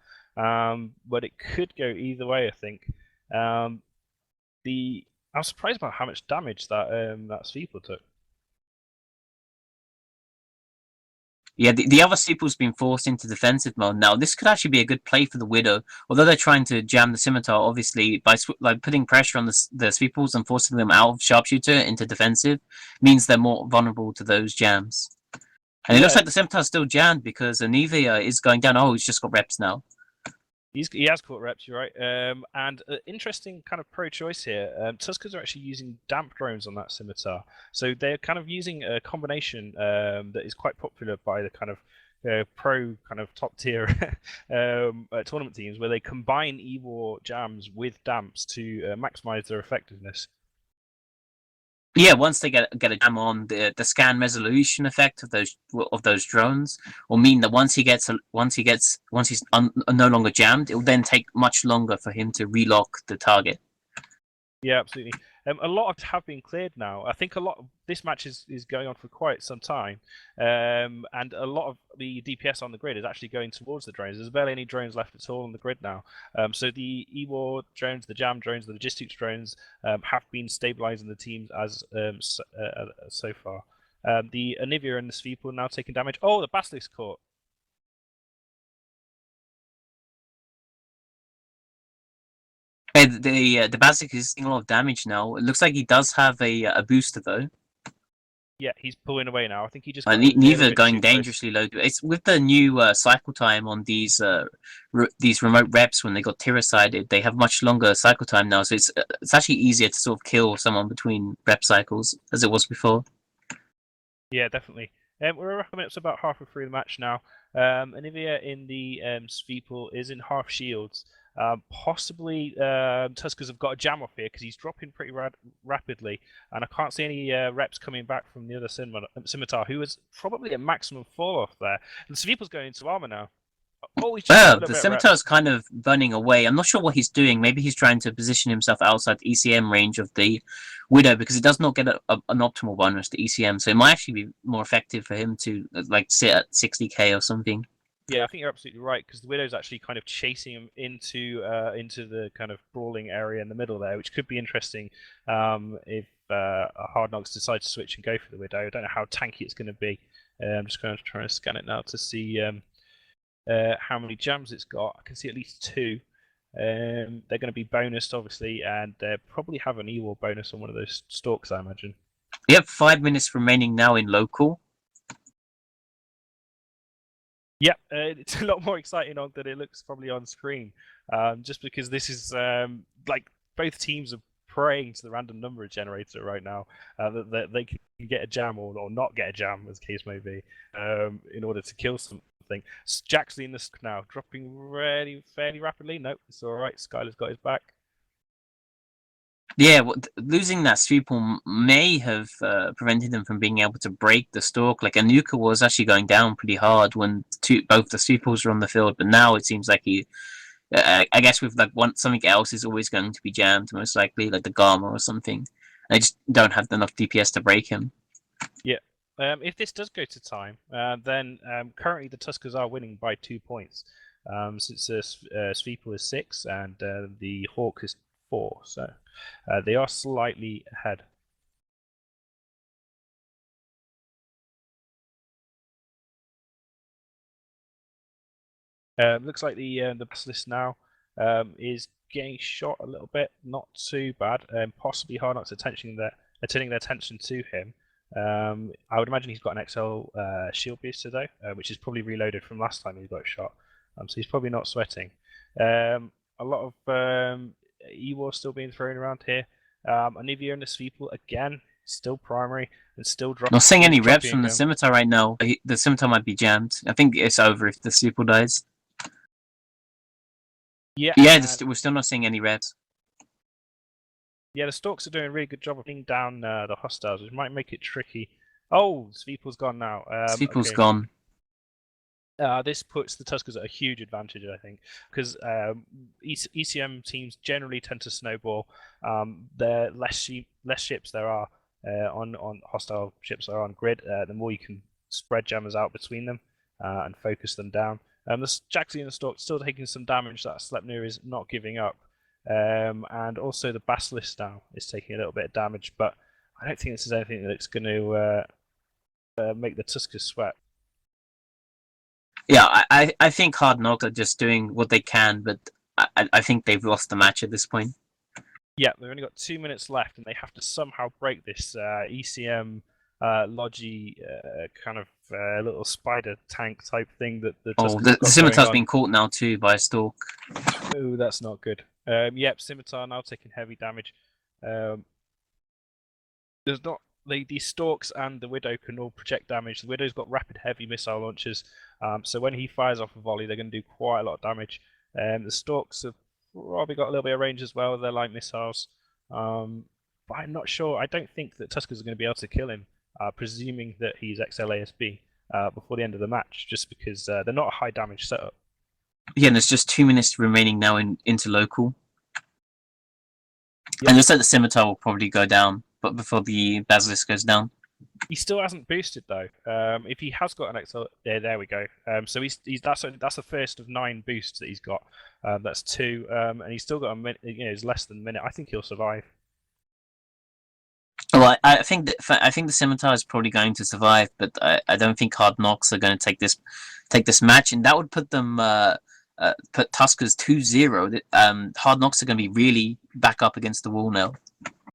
but it could go either way. I think. I'm surprised about how much damage that Sveeple took. Yeah, the other Sveeple's been forced into defensive mode now. This could actually be a good play for the Widow. Although they're trying to jam the Scimitar, obviously, by putting pressure on the Sveeples and forcing them out of Sharpshooter into defensive, means they're more vulnerable to those jams. And it looks like the Scimitar's still jammed because Anivia is going down. Oh, he's just got reps now. He has caught reps, you're right. And interesting kind of pro-choice here. Tuskers are actually using damp drones on that Scimitar. So they're kind of using a combination that is quite popular by the kind of pro kind of top tier tournament teams, where they combine E-War jams with damps to maximize their effectiveness. Yeah, once they get a jam on, the scan resolution effect of those drones will mean that once he's no longer jammed, it will then take much longer for him to relock the target. Yeah, absolutely. A lot have been cleared now. I think a lot of this match is going on for quite some time, and a lot of the DPS on the grid is actually going towards the drones. There's barely any drones left at all on the grid now. So the E-War drones, the jam drones, the logistics drones have been stabilizing the teams as so far. The Anivia and the Sveeple are now taking damage. Oh, the Basilisk caught. The Basilisk is taking a lot of damage now. It looks like he does have a booster though. Yeah, he's pulling away now. I think he just. Neither going dangerously low. It's with the new cycle time on these remote reps when they got Tira-sided. They have much longer cycle time now, so it's actually easier to sort of kill someone between rep cycles as it was before. Yeah, definitely. We're coming up to about halfway through the match now. Anivia in the Sveeple is in half shields. Possibly Tuskers have got a jam off here because he's dropping pretty rapidly, and I can't see any reps coming back from the other Scimitar, who is probably at maximum fall off there. And Sveeple's going into armor now. Oh, the Scimitar's kind of running away. I'm not sure what he's doing. Maybe he's trying to position himself outside the ECM range of the Widow because it does not get an optimal bonus to ECM, so it might actually be more effective for him to like sit at 60k or something. Yeah, I think you're absolutely right because the Widow's actually kind of chasing him into the kind of brawling area in the middle there, which could be interesting if Hard Knocks decide to switch and go for the Widow. I don't know how tanky it's going to be. I'm just going to try and scan it now to see how many jams it's got. I can see at least 2. They're going to be bonused, obviously, and they probably have an E-War bonus on one of those stalks, I imagine. We have 5 minutes remaining now in local. Yep, it's a lot more exciting than it looks probably on screen. Just because this is like both teams are praying to the random number generator right now that they can get a jam or not get a jam, as the case may be, in order to kill something. Jaxley in the now dropping fairly rapidly. Nope, it's all right. Skylar's got his back. Yeah, losing that Sveeple may have prevented them from being able to break the stalk. Like Anuka was actually going down pretty hard when both the Sveeples were on the field, but now it seems like he, I guess with like something else is always going to be jammed, most likely like the Garma or something. They just don't have enough DPS to break him. Yeah. If this does go to time, then currently the Tuskers are winning by 2 points. Since Sveeple is 6 and the Hawk is 4, so they are slightly ahead. Looks like the Basilisk now is getting shot a little bit, not too bad. Possibly Hard Knocks turning their attention to him. I would imagine he's got an XL shield booster though, which is probably reloaded from last time he got shot. So he's probably not sweating. A lot of E-War still being thrown around here. Anivia and the Sveeple again, still primary and still dropping. Not seeing any reps from the Scimitar right now. The Scimitar might be jammed. I think it's over if the Sveeple dies. Yeah, we're still not seeing any reps. Yeah, the Stalks are doing a really good job of bringing down the hostiles, which might make it tricky. Oh, Sveeple's gone now. Sveeple's gone. This puts the Tuskers at a huge advantage, I think, because ECM teams generally tend to snowball. The less ships there are on hostile ships that are on grid, the more you can spread jammers out between them and focus them down. The Jaxley and the Stalk still taking some damage. That Sleipnir is not giving up. And also the Basilisk now is taking a little bit of damage, but I don't think this is anything that's going to make the Tuskers sweat. Yeah, I think Hard Knocks are just doing what they can, but I think they've lost the match at this point. Yeah, they've only got 2 minutes left, and they have to somehow break this ECM Logi kind of little spider tank type thing that the Tuskers the Scimitar's been caught now too by a Stalk. Oh, that's not good. Yep, Scimitar now taking heavy damage. There's not these Stalks and the Widow can all project damage. The Widow's got rapid heavy missile launchers, so when he fires off a volley, they're going to do quite a lot of damage. The Stalks have probably got a little bit of range as well with their light missiles, but I'm not sure. I don't think that Tuskers are going to be able to kill him, presuming that he's XLASB before the end of the match, just because they're not a high damage setup. Yeah, and there's just 2 minutes remaining now into local. Yep. And looks like the Scimitar will probably go down, but before the Basilisk goes down. He still hasn't boosted though. If he has got an XL, there we go. So that's the first of 9 boosts that he's got. That's 2, and he's still got a minute. It's less than a minute. I think he'll survive. Well, I think the Scimitar is probably going to survive, but I don't think Hard Knocks are going to take this match, and that would put them put Tuskers 2-0. Hard Knocks are going to be really back up against the wall now.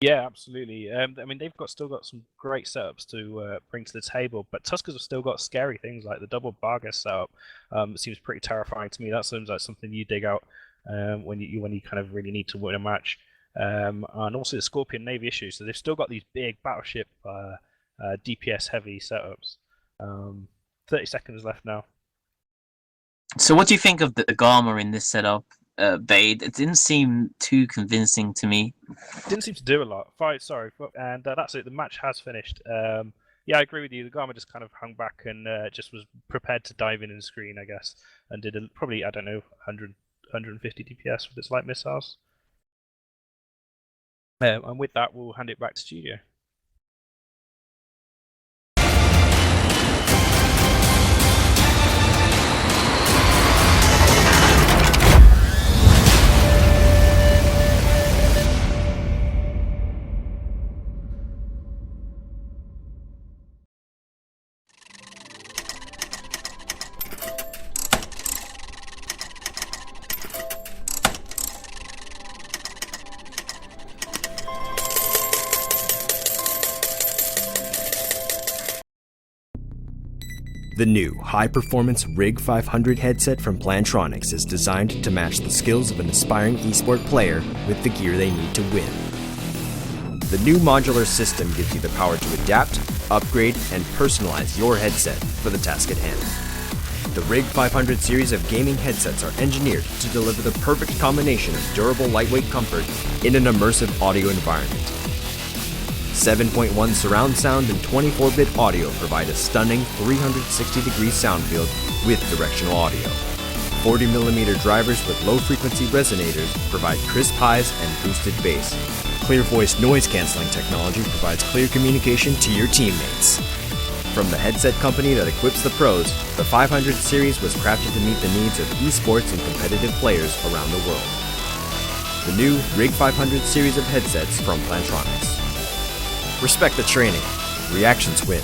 Yeah, absolutely. I mean, they've still got some great setups to bring to the table, but Tuskers have still got scary things like the double Bargas setup. It seems pretty terrifying to me. That seems like something you dig out when you kind of really need to win a match. And also the Scorpion Navy issue. So they've still got these big battleship DPS heavy setups. 30 seconds left now. So what do you think of the Gama in this setup, Bade? It didn't seem too convincing to me. Didn't seem to do a lot. And that's it. The match has finished. Yeah, I agree with you. The Gama just kind of hung back and just was prepared to dive in and screen, I guess, and did probably, I don't know, 150 DPS with its light missiles. And with that, we'll hand it back to studio. The new high-performance Rig 500 headset from Plantronics is designed to match the skills of an aspiring esport player with the gear they need to win. The new modular system gives you the power to adapt, upgrade, and personalize your headset for the task at hand. The Rig 500 series of gaming headsets are engineered to deliver the perfect combination of durable lightweight comfort in an immersive audio environment. 7.1 surround sound and 24-bit audio provide a stunning 360-degree sound field with directional audio. 40mm drivers with low-frequency resonators provide crisp highs and boosted bass. Clear voice noise-canceling technology provides clear communication to your teammates. From the headset company that equips the pros, the 500 series was crafted to meet the needs of esports and competitive players around the world. The new Rig 500 series of headsets from Plantronics. Respect the training. Reactions win.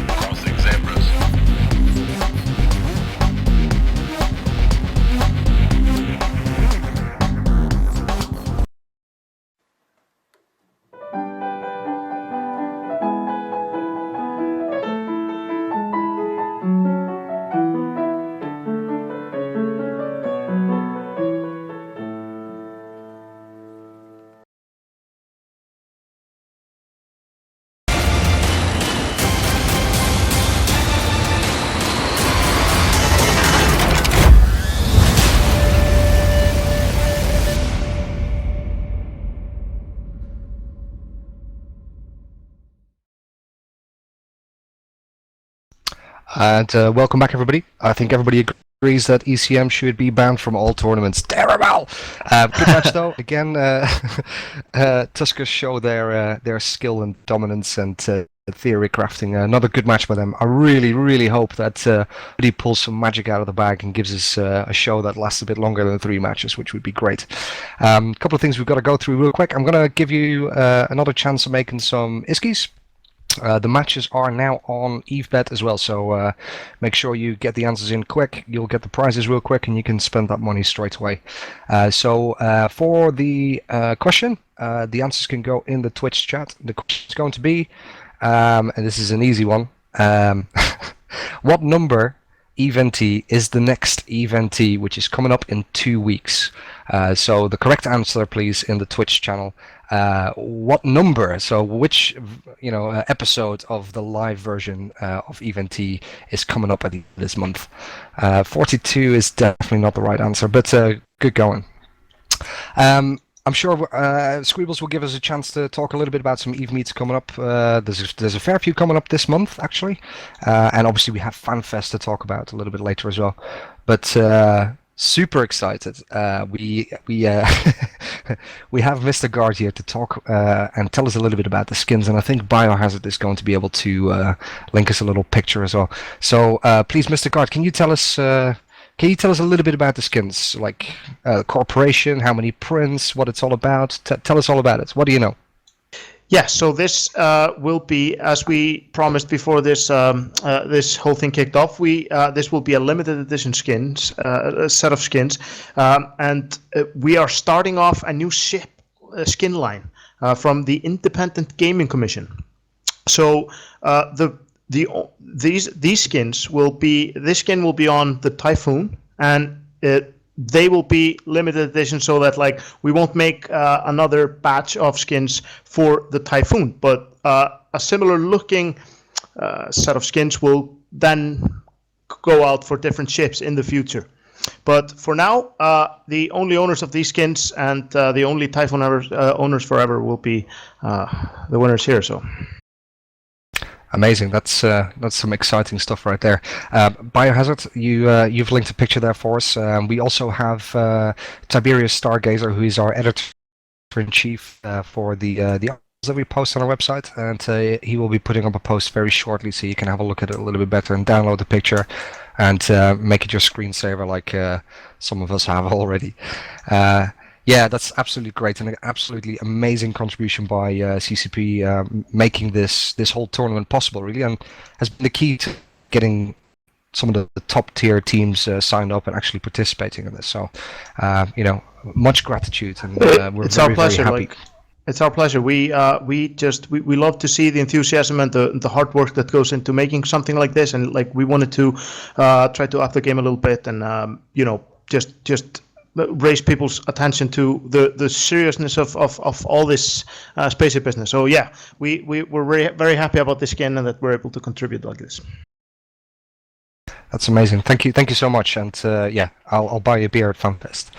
Crossing zebras. And welcome back, everybody. I think everybody agrees that ECM should be banned from all tournaments. Terrible! Good match, though. Again, Tuskers show their skill and dominance and theory crafting. Another good match by them. I really, really hope that he pulls some magic out of the bag and gives us a show that lasts a bit longer than 3 matches, which would be great. A couple of things we've got to go through real quick. I'm going to give you another chance of making some iskies. The matches are now on EveBet as well, so make sure you get the answers in quick. You'll get the prizes real quick, and you can spend that money straight away. So for the question, the answers can go in the Twitch chat. The question is going to be, and this is an easy one, what number event is the next event which is coming up in 2 weeks? So the correct answer, please, in the Twitch channel. What number? So which episode of the live version of event is coming up at the end of this month? 42 is definitely not the right answer, but good going. I'm sure Squeebles will give us a chance to talk a little bit about some Eve meets coming up. There's a fair few coming up this month, actually, and obviously we have FanFest to talk about a little bit later as well. But super excited. We we have Mr. Guard here to talk and tell us a little bit about the skins, and I think Biohazard is going to be able to link us a little picture as well. So please, Mr. Guard, can you tell us a little bit about the skins, like corporation, how many prints, what it's all about? Tell us all about it. What do you know? Yeah, so this will be, as we promised before this this whole thing kicked off, this will be a limited edition skins, a set of skins, and we are starting off a new skin line from the Independent Gaming Commission. So these skins will be, this skin will be on the Typhoon, and they will be limited edition, so that like we won't make another batch of skins for the Typhoon, but a similar looking set of skins will then go out for different ships in the future. But for now, the only owners of these skins and the only Typhoon owners forever will be the winners here. So. Amazing. That's some exciting stuff right there. Biohazard, you've linked a picture there for us. We also have Tiberius Stargazer, who is our editor-in-chief for the that we post on our website, and he will be putting up a post very shortly, so you can have a look at it a little bit better and download the picture and make it your screensaver, like some of us have already. Yeah, that's absolutely great, and an absolutely amazing contribution by CCP, making this whole tournament possible, really, and has been the key to getting some of the top tier teams signed up and actually participating in this. So, much gratitude, and we're very happy. It's our pleasure. We love to see the enthusiasm and the hard work that goes into making something like this, and like we wanted to try to up the game a little bit, and just raise people's attention to the seriousness of all this spaceship business. So yeah, we're very, very happy about this skin and that we're able to contribute like this. That's amazing. Thank you so much. And yeah, I'll buy you a beer at FanFest.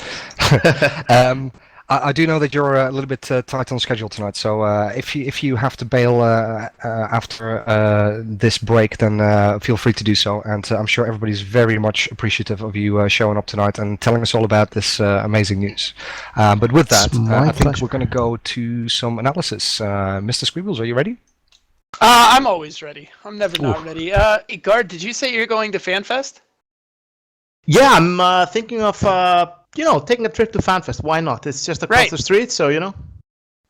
I do know that you're a little bit tight on schedule tonight, so if you have to bail after this break, then feel free to do so. And I'm sure everybody's very much appreciative of you showing up tonight and telling us all about this amazing news. But with that, I think we're going to go to some analysis. Mr. Squeebles, are you ready? I'm always ready. I'm never not ready. Guard, did you say you're going to FanFest? Yeah, I'm thinking of taking a trip to FanFest. Why not? It's just across the street, so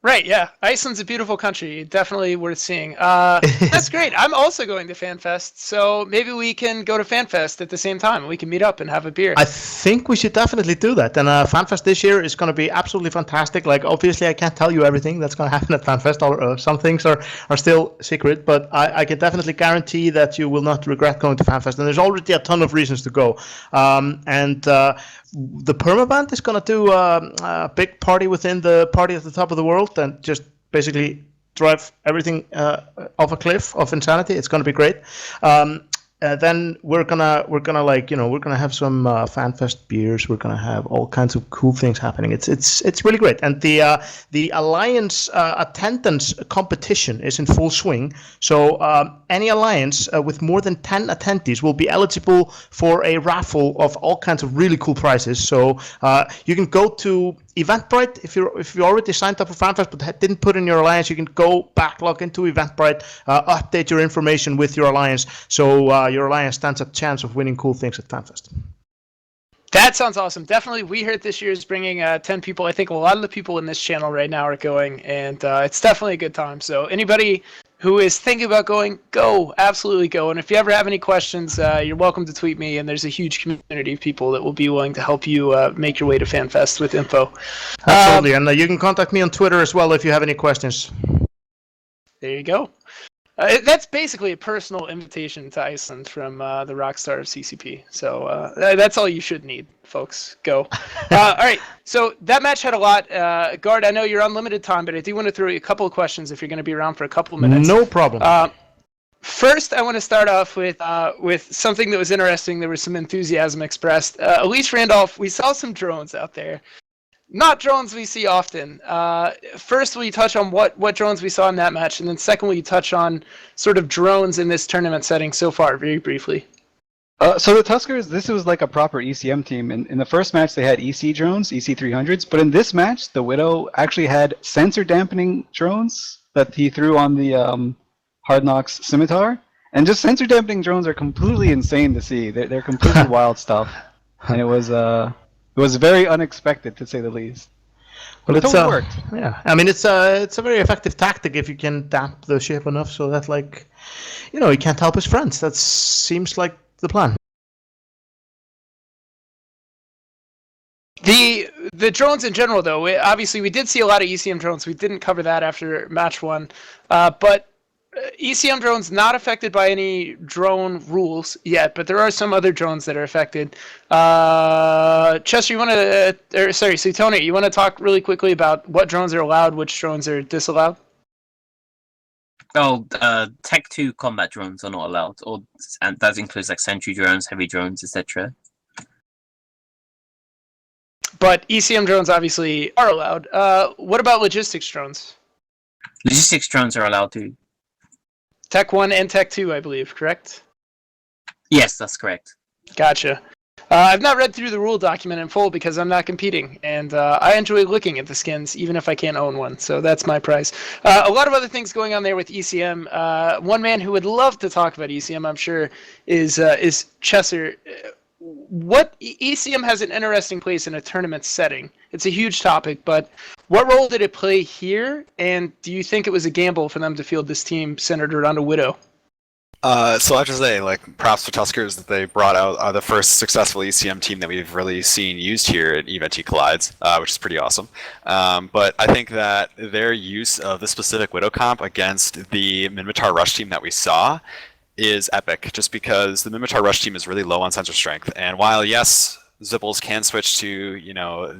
Right, yeah. Iceland's a beautiful country. Definitely worth seeing. That's great. I'm also going to FanFest, so maybe we can go to FanFest at the same time. We can meet up and have a beer. I think we should definitely do that. And FanFest this year is going to be absolutely fantastic. Like, obviously, I can't tell you everything that's going to happen at FanFest. Some things are still secret, but I can definitely guarantee that you will not regret going to FanFest. And there's already a ton of reasons to go. The Permaband is going to do a big party within the party at the top of the world and just basically drive everything off a cliff of insanity. It's going to be great. Then we're gonna have some FanFest beers. We're gonna have all kinds of cool things happening. It's really great. And the Alliance attendance competition is in full swing. So any Alliance with more than 10 attendees will be eligible for a raffle of all kinds of really cool prizes. So you can go to Eventbrite, if you already signed up for FanFest but didn't put in your Alliance, you can go back, log into Eventbrite, update your information with your Alliance, so your Alliance stands a chance of winning cool things at FanFest. That sounds awesome. Definitely, we heard this year is bringing 10 people. I think a lot of the people in this channel right now are going, and it's definitely a good time. So anybody who is thinking about going, go, absolutely go. And if you ever have any questions, you're welcome to tweet me, and there's a huge community of people that will be willing to help you make your way to FanFest with info. Absolutely, and you can contact me on Twitter as well if you have any questions. There you go. That's basically a personal invitation to Iceland from the Rockstar of CCP. So that's all you should need, folks. Go. All right. So that match had a lot. Guard, I know you're on limited time, but I do want to throw you a couple of questions if you're going to be around for a couple of minutes. No problem. First, I want to start off with something that was interesting. There was some enthusiasm expressed. Elise Randolph, we saw some drones out there. Not drones we see often. First, will you touch on what drones we saw in that match? And then second, will you touch on sort of drones in this tournament setting so far, very briefly? So the Tuskers, this was like a proper ECM team. In the first match, they had EC drones, EC300s, but in this match, the Widow actually had sensor dampening drones that he threw on the Hard Knocks Scimitar. And just sensor dampening drones are completely insane to see. They're completely wild stuff, and it was very unexpected to say the least. But it totally worked. Yeah, I mean it's a very effective tactic if you can damp the ship enough so that he can't help his friends. That seems like the plan. The drones in general, though, obviously we did see a lot of ECM drones. We didn't cover that after match 1, but ECM drones not affected by any drone rules yet, but there are some other drones that are affected. Chester, you want to, Tony, you want to talk really quickly about what drones are allowed, which drones are disallowed? Oh, Tech 2 combat drones are not allowed, and that includes like sentry drones, heavy drones, etc. But ECM drones obviously are allowed. What about logistics drones? Logistics drones are allowed too. Tech 1 and Tech 2, I believe, correct? Yes, that's correct. Gotcha. I've not read through the rule document in full because I'm not competing, and I enjoy looking at the skins, even if I can't own one, so that's my prize. A lot of other things going on there with ECM. One man who would love to talk about ECM, I'm sure, is Chesser. What ECM has an interesting place in a tournament setting. It's a huge topic, but what role did it play here? And do you think it was a gamble for them to field this team centered around a Widow? So I have to say, props to Tuskers that they brought out the first successful ECM team that we've really seen used here at EVT Collides, which is pretty awesome. But I think that their use of the specific Widow comp against the Minmatar Rush team that we saw is epic, just because the Minmatar Rush team is really low on sensor strength. And while, yes, Zipples can switch to,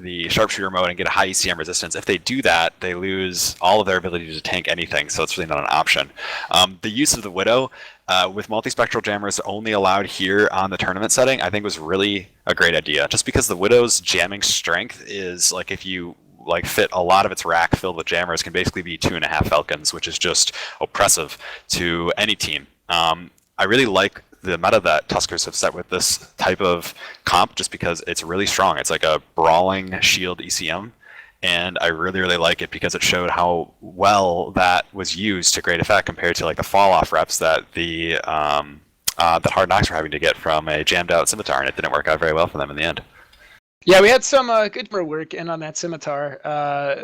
the sharpshooter mode and get a high ECM resistance, if they do that, they lose all of their ability to tank anything, so it's really not an option. The use of the Widow with multispectral jammers only allowed here on the tournament setting, I think was really a great idea, just because the Widow's jamming strength is, if you fit a lot of its rack filled with jammers, can basically be 2.5 Falcons, which is just oppressive to any team. I really like the meta that Tuskers have set with this type of comp, just because it's really strong. It's like a brawling shield ECM, and I really, really like it because it showed how well that was used to great effect compared to the fall off reps that the that Hard Knocks were having to get from a jammed out Scimitar, and it didn't work out very well for them in the end. Yeah, we had some good work in on that Scimitar.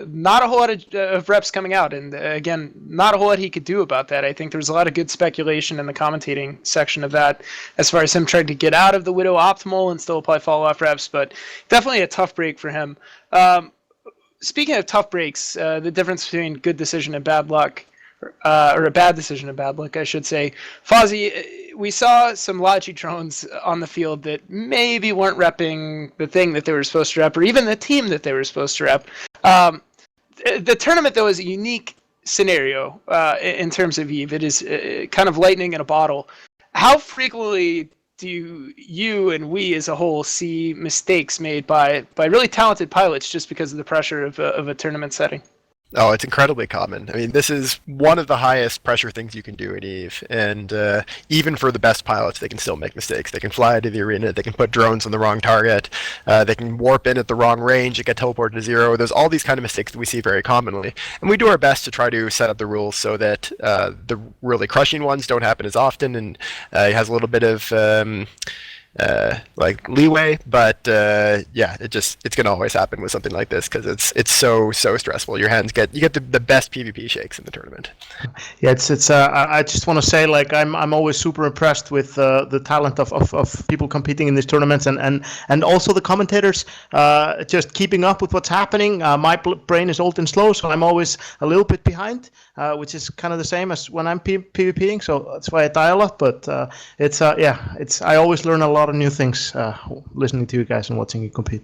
Not a whole lot of reps coming out, and again, not a whole lot he could do about that. I think there's a lot of good speculation in the commentating section of that, as far as him trying to get out of the Widow optimal and still apply follow-off reps, but definitely a tough break for him. Speaking of tough breaks, the difference between good decision and bad luck, or a bad decision and bad luck, I should say. Fozzie, we saw some Logi drones on the field that maybe weren't repping the thing that they were supposed to rep, or even the team that they were supposed to rep. The tournament, though, is a unique scenario in terms of EVE. It is kind of lightning in a bottle. How frequently do you and we as a whole see mistakes made by really talented pilots just because of the pressure of a tournament setting? Oh, it's incredibly common. I mean, this is one of the highest pressure things you can do in EVE, and even for the best pilots, they can still make mistakes. They can fly into the arena, they can put drones on the wrong target, they can warp in at the wrong range and get teleported to zero. There's all these kind of mistakes that we see very commonly, and we do our best to try to set up the rules so that the really crushing ones don't happen as often, and it has a little bit of leeway, but yeah, it's gonna always happen with something like this because it's so stressful. You get the best PvP shakes in the tournament. Yeah, I just want to say, I'm always super impressed with the talent of people competing in these tournaments, and also the commentators just keeping up with what's happening. My brain is old and slow, so I'm always a little bit behind, which is kind of the same as when I'm PvPing, so that's why I die a lot. But I always learn a lot of new things listening to you guys and watching you compete.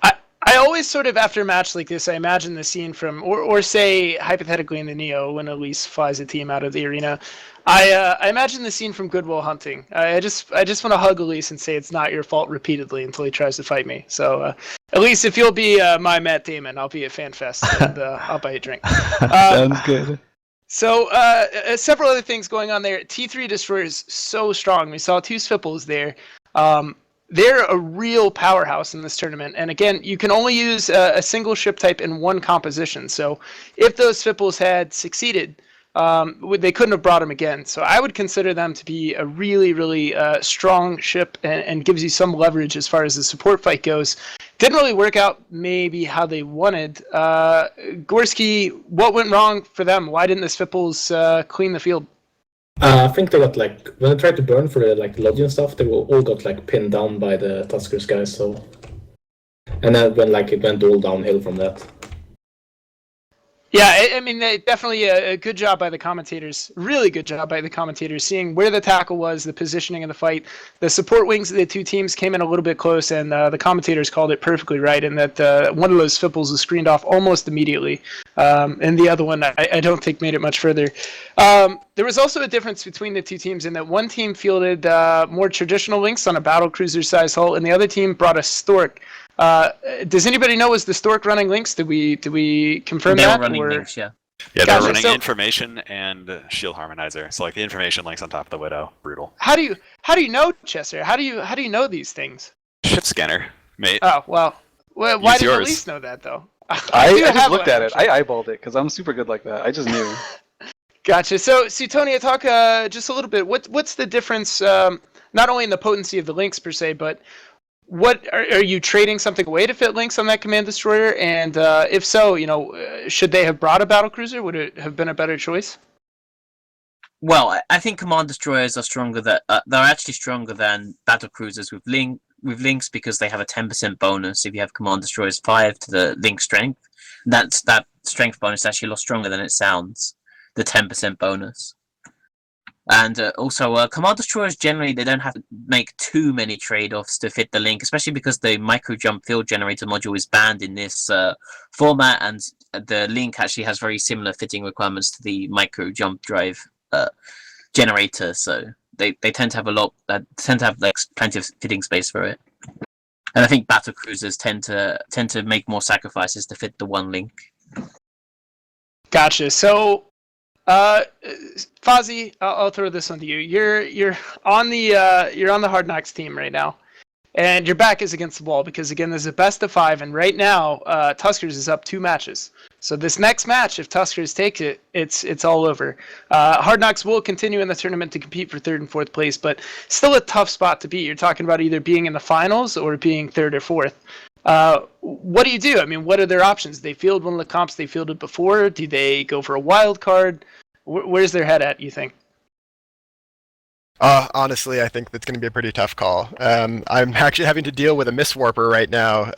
I always sort of, after a match like this, I imagine the scene from, or say hypothetically in the Neo when Elise flies a team out of the arena. I imagine the scene from Good Will Hunting. I just want to hug Elise and say it's not your fault repeatedly until he tries to fight me. So Elise, if you'll be my Matt Damon, I'll be at FanFest and I'll buy you a drink. Sounds good. So several other things going on there. T3 Destroyer is so strong. We saw two Svipples there. They're a real powerhouse in this tournament. And again, you can only use a single ship type in one composition. So if those Svipples had succeeded, they couldn't have brought them again. So I would consider them to be a really, really strong ship and gives you some leverage as far as the support fight goes. Didn't really work out maybe how they wanted. Gorski, what went wrong for them? Why didn't the Svipples clean the field? I think they got like when they tried to burn for the like Lodge and stuff, they all got like pinned down by the Tuskers guys. So, and then when like it went all downhill from that. Yeah, I mean, definitely a good job by the commentators. Really good job by the commentators, seeing where the tackle was, the positioning of the fight. The support wings of the two teams came in a little bit close, and the commentators called it perfectly right, in that one of those Svipples was screened off almost immediately, and the other one I don't think made it much further. There was also a difference between the two teams in that one team fielded more traditional links on a battlecruiser-sized hull, and the other team brought a Stork. Does anybody know, was the Stork running links? Did we confirm they that? They were running links, yeah. Yeah, they're running information and shield harmonizer. So like the information links on top of the Widow, brutal. How do you know, Chester? How do you know these things? Ship scanner, mate. Oh well, why did Elise know that though? I just looked at it. I eyeballed it because I'm super good like that. I just knew. Gotcha. So Tony, talk just a little bit. What's the difference? Not only in the potency of the links per se, but what are you trading something away to fit links on that command destroyer? And if so, should they have brought a battlecruiser? Would it have been a better choice? Well, I think command destroyers are stronger. They're actually stronger than battlecruisers with links because they have a 10% bonus if you have command destroyers 5 to the link strength. That strength bonus is actually a lot stronger than it sounds. The 10% bonus. And also, command destroyers generally, they don't have to make too many trade-offs to fit the link, especially because the micro jump field generator module is banned in this format, and the link actually has very similar fitting requirements to the micro jump drive generator. So they tend to have like plenty of fitting space for it. And I think battle cruisers tend to make more sacrifices to fit the one link. Gotcha. So. Fozzie, I'll throw this onto you. You're on the Hard Knocks team right now, and your back is against the wall because again, there's a best of 5, and right now, Tuskers is up 2 matches. So this next match, if Tuskers take it, it's all over. Hard Knocks will continue in the tournament to compete for 3rd and 4th place, but still a tough spot to beat. You're talking about either being in the finals or being 3rd or 4th. What do you do? I mean, what are their options? They field one of the comps they fielded before. Do they go for a wild card? Where's their head at, you think? Honestly, I think that's going to be a pretty tough call. I'm actually having to deal with a miswarper right now,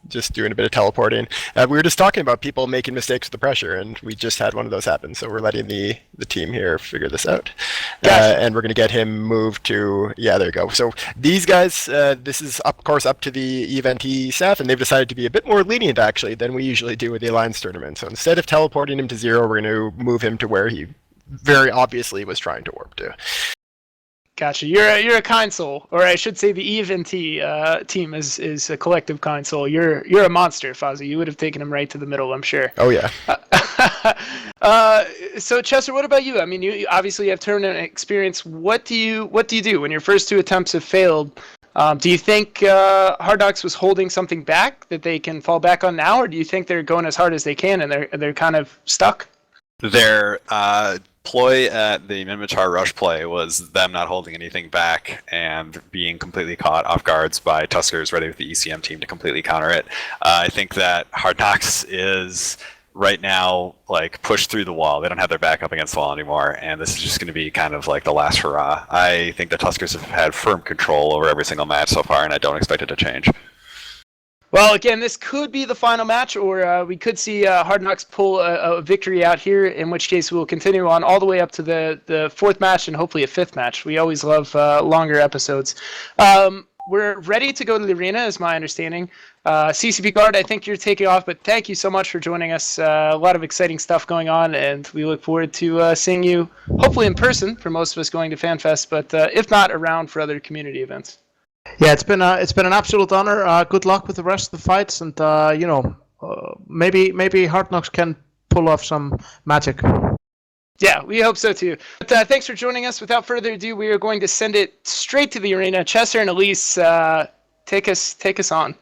just doing a bit of teleporting. We were just talking about people making mistakes with the pressure, and we just had one of those happen, so we're letting the team here figure this out. Gotcha. And we're going to get him moved to, yeah, there you go. So these guys, this is, of course, up to the EVNT staff, and they've decided to be a bit more lenient, actually, than we usually do with the Alliance tournament. So instead of teleporting him to 0, we're going to move him to where he very obviously was trying to warp to. Gotcha. You're a kind soul, or I should say, the EVNT team is a collective kind soul. You're a monster, Fozzie. You would have taken him right to the middle, I'm sure. Oh yeah. So Chester, what about you? I mean, you obviously have tournament experience. What do you do when your first 2 attempts have failed? Do you think Hard Knocks was holding something back that they can fall back on now, or do you think they're going as hard as they can and they're kind of stuck? Their ploy at the Minmatar rush play was them not holding anything back and being completely caught off guards by Tuskers ready with the ECM team to completely counter it. I think that Hard Knocks is right now like pushed through the wall. They don't have their back up against the wall anymore, and this is just going to be kind of like the last hurrah. I think the Tuskers have had firm control over every single match so far, and I don't expect it to change. Well, again, this could be the final match, or we could see Hard Knocks pull a victory out here, in which case we'll continue on all the way up to the 4th match and hopefully a 5th match. We always love longer episodes. We're ready to go to the arena, is my understanding. CCP Guard, I think you're taking off, but thank you so much for joining us. A lot of exciting stuff going on, and we look forward to seeing you, hopefully in person, for most of us going to FanFest, but if not, around for other community events. Yeah, it's been an absolute honor. Good luck with the rest of the fights, and maybe Hard Knocks can pull off some magic. Yeah, we hope so too. But thanks for joining us. Without further ado, we are going to send it straight to the arena. Chester and Elise, take us on.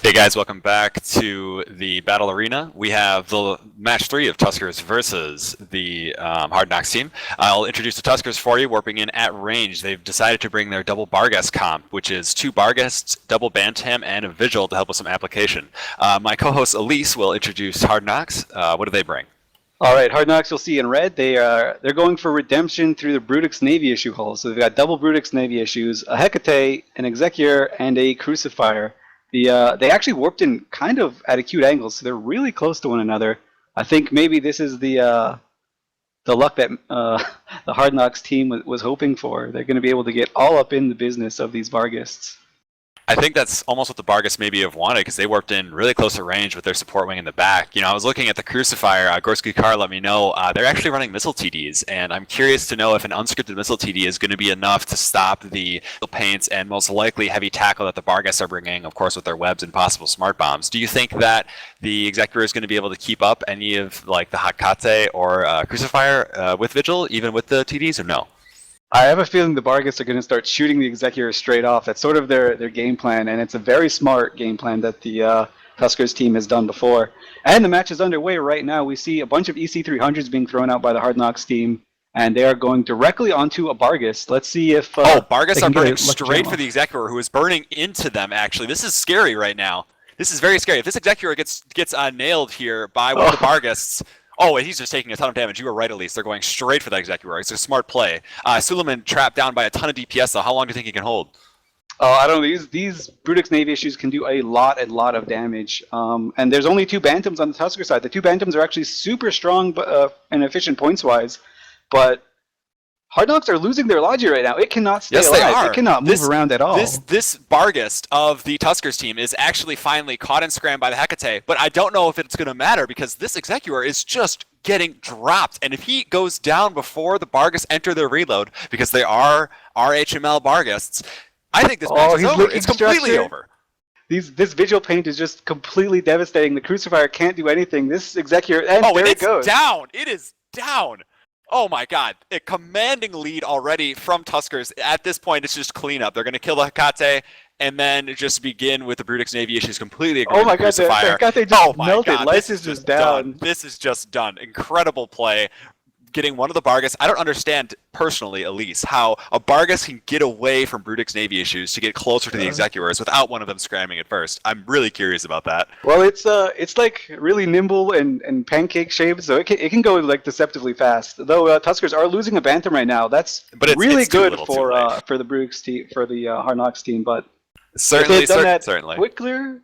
Hey guys, welcome back to the Battle Arena. We have the match 3 of Tuskers versus the Hard Knocks team. I'll introduce the Tuskers for you, warping in at range. They've decided to bring their double Barghest comp, which is 2 Barghests, double Bantam, and a Vigil to help with some application. My co-host Elise will introduce Hard Knocks. What do they bring? All right, Hard Knocks you'll see in red. They're going for redemption through the Brutix Navy issue hull. So they've got double Brutix Navy issues, a Hecate, an Executor, and a Crucifier. They actually warped in kind of at acute angles, so they're really close to one another. I think maybe this is the luck that the Hard Knocks team was hoping for. They're going to be able to get all up in the business of these Barghests. I think that's almost what the Barghest maybe have wanted, because they warped in really close at range with their support wing in the back. You know, I was looking at the Crucifier. Gorski Carr let me know they're actually running missile TDs, and I'm curious to know if an unscripted missile TD is going to be enough to stop the paints and most likely heavy tackle that the Barghests are bringing, of course, with their webs and possible smart bombs. Do you think that the Executor is going to be able to keep up any of like the Hecate or Crucifier with Vigil, even with the TDs, or no? I have a feeling the Barghests are going to start shooting the Executor straight off. That's sort of their game plan, and it's a very smart game plan that the Tuskers team has done before. And the match is underway right now. We see a bunch of EC300s being thrown out by the Hard Knocks team, and they are going directly onto a Barghest. Let's see if Barghests are burning straight for the Executor, who is burning into them, actually. This is scary right now. This is very scary. If this Executor gets nailed here by one of the Barghests... Oh, and he's just taking a ton of damage. You were right, Elise. They're going straight for that Executor. It's a smart play. Suleiman trapped down by a ton of DPS, though. How long do you think he can hold? Oh, I don't know. These Brutix Navy issues can do a lot of damage. And there's only 2 Bantams on the Tusker side. The 2 Bantams are actually super strong and efficient points-wise. But Hard Knocks are losing their Logi right now. It cannot stay alive. They are. It cannot move around at all. This Barghest of the Tuskers team is actually finally caught and scrammed by the Hecate, but I don't know if it's going to matter because this Executor is just getting dropped. And if he goes down before the Barghests enter their reload, because they are RHML Barghests, I think this match is over. It's completely over. This Vigil paint is just completely devastating. The Crucifier can't do anything. This Executor, and there it goes. Down. It is down. Oh my god, a commanding lead already from Tuskers. At this point, it's just cleanup. They're going to kill the Hecate and then just begin with the Brutix Navy issues completely. Oh my god, the Hecate just melted. Lice is just down. This is just done. Incredible play. Getting one of the Barghests. I don't understand personally, Elise, how a Barghest can get away from Brutix Navy issues to get closer to the Executors without one of them scramming at first. I'm really curious about that. Well, it's like really nimble and pancake shaped, so it can go like deceptively fast. Though Tuskers are losing a Bantam right now. That's really good for the Brutix team, for the Hard Knocks team. But certainly, if they had done that certainly quicker,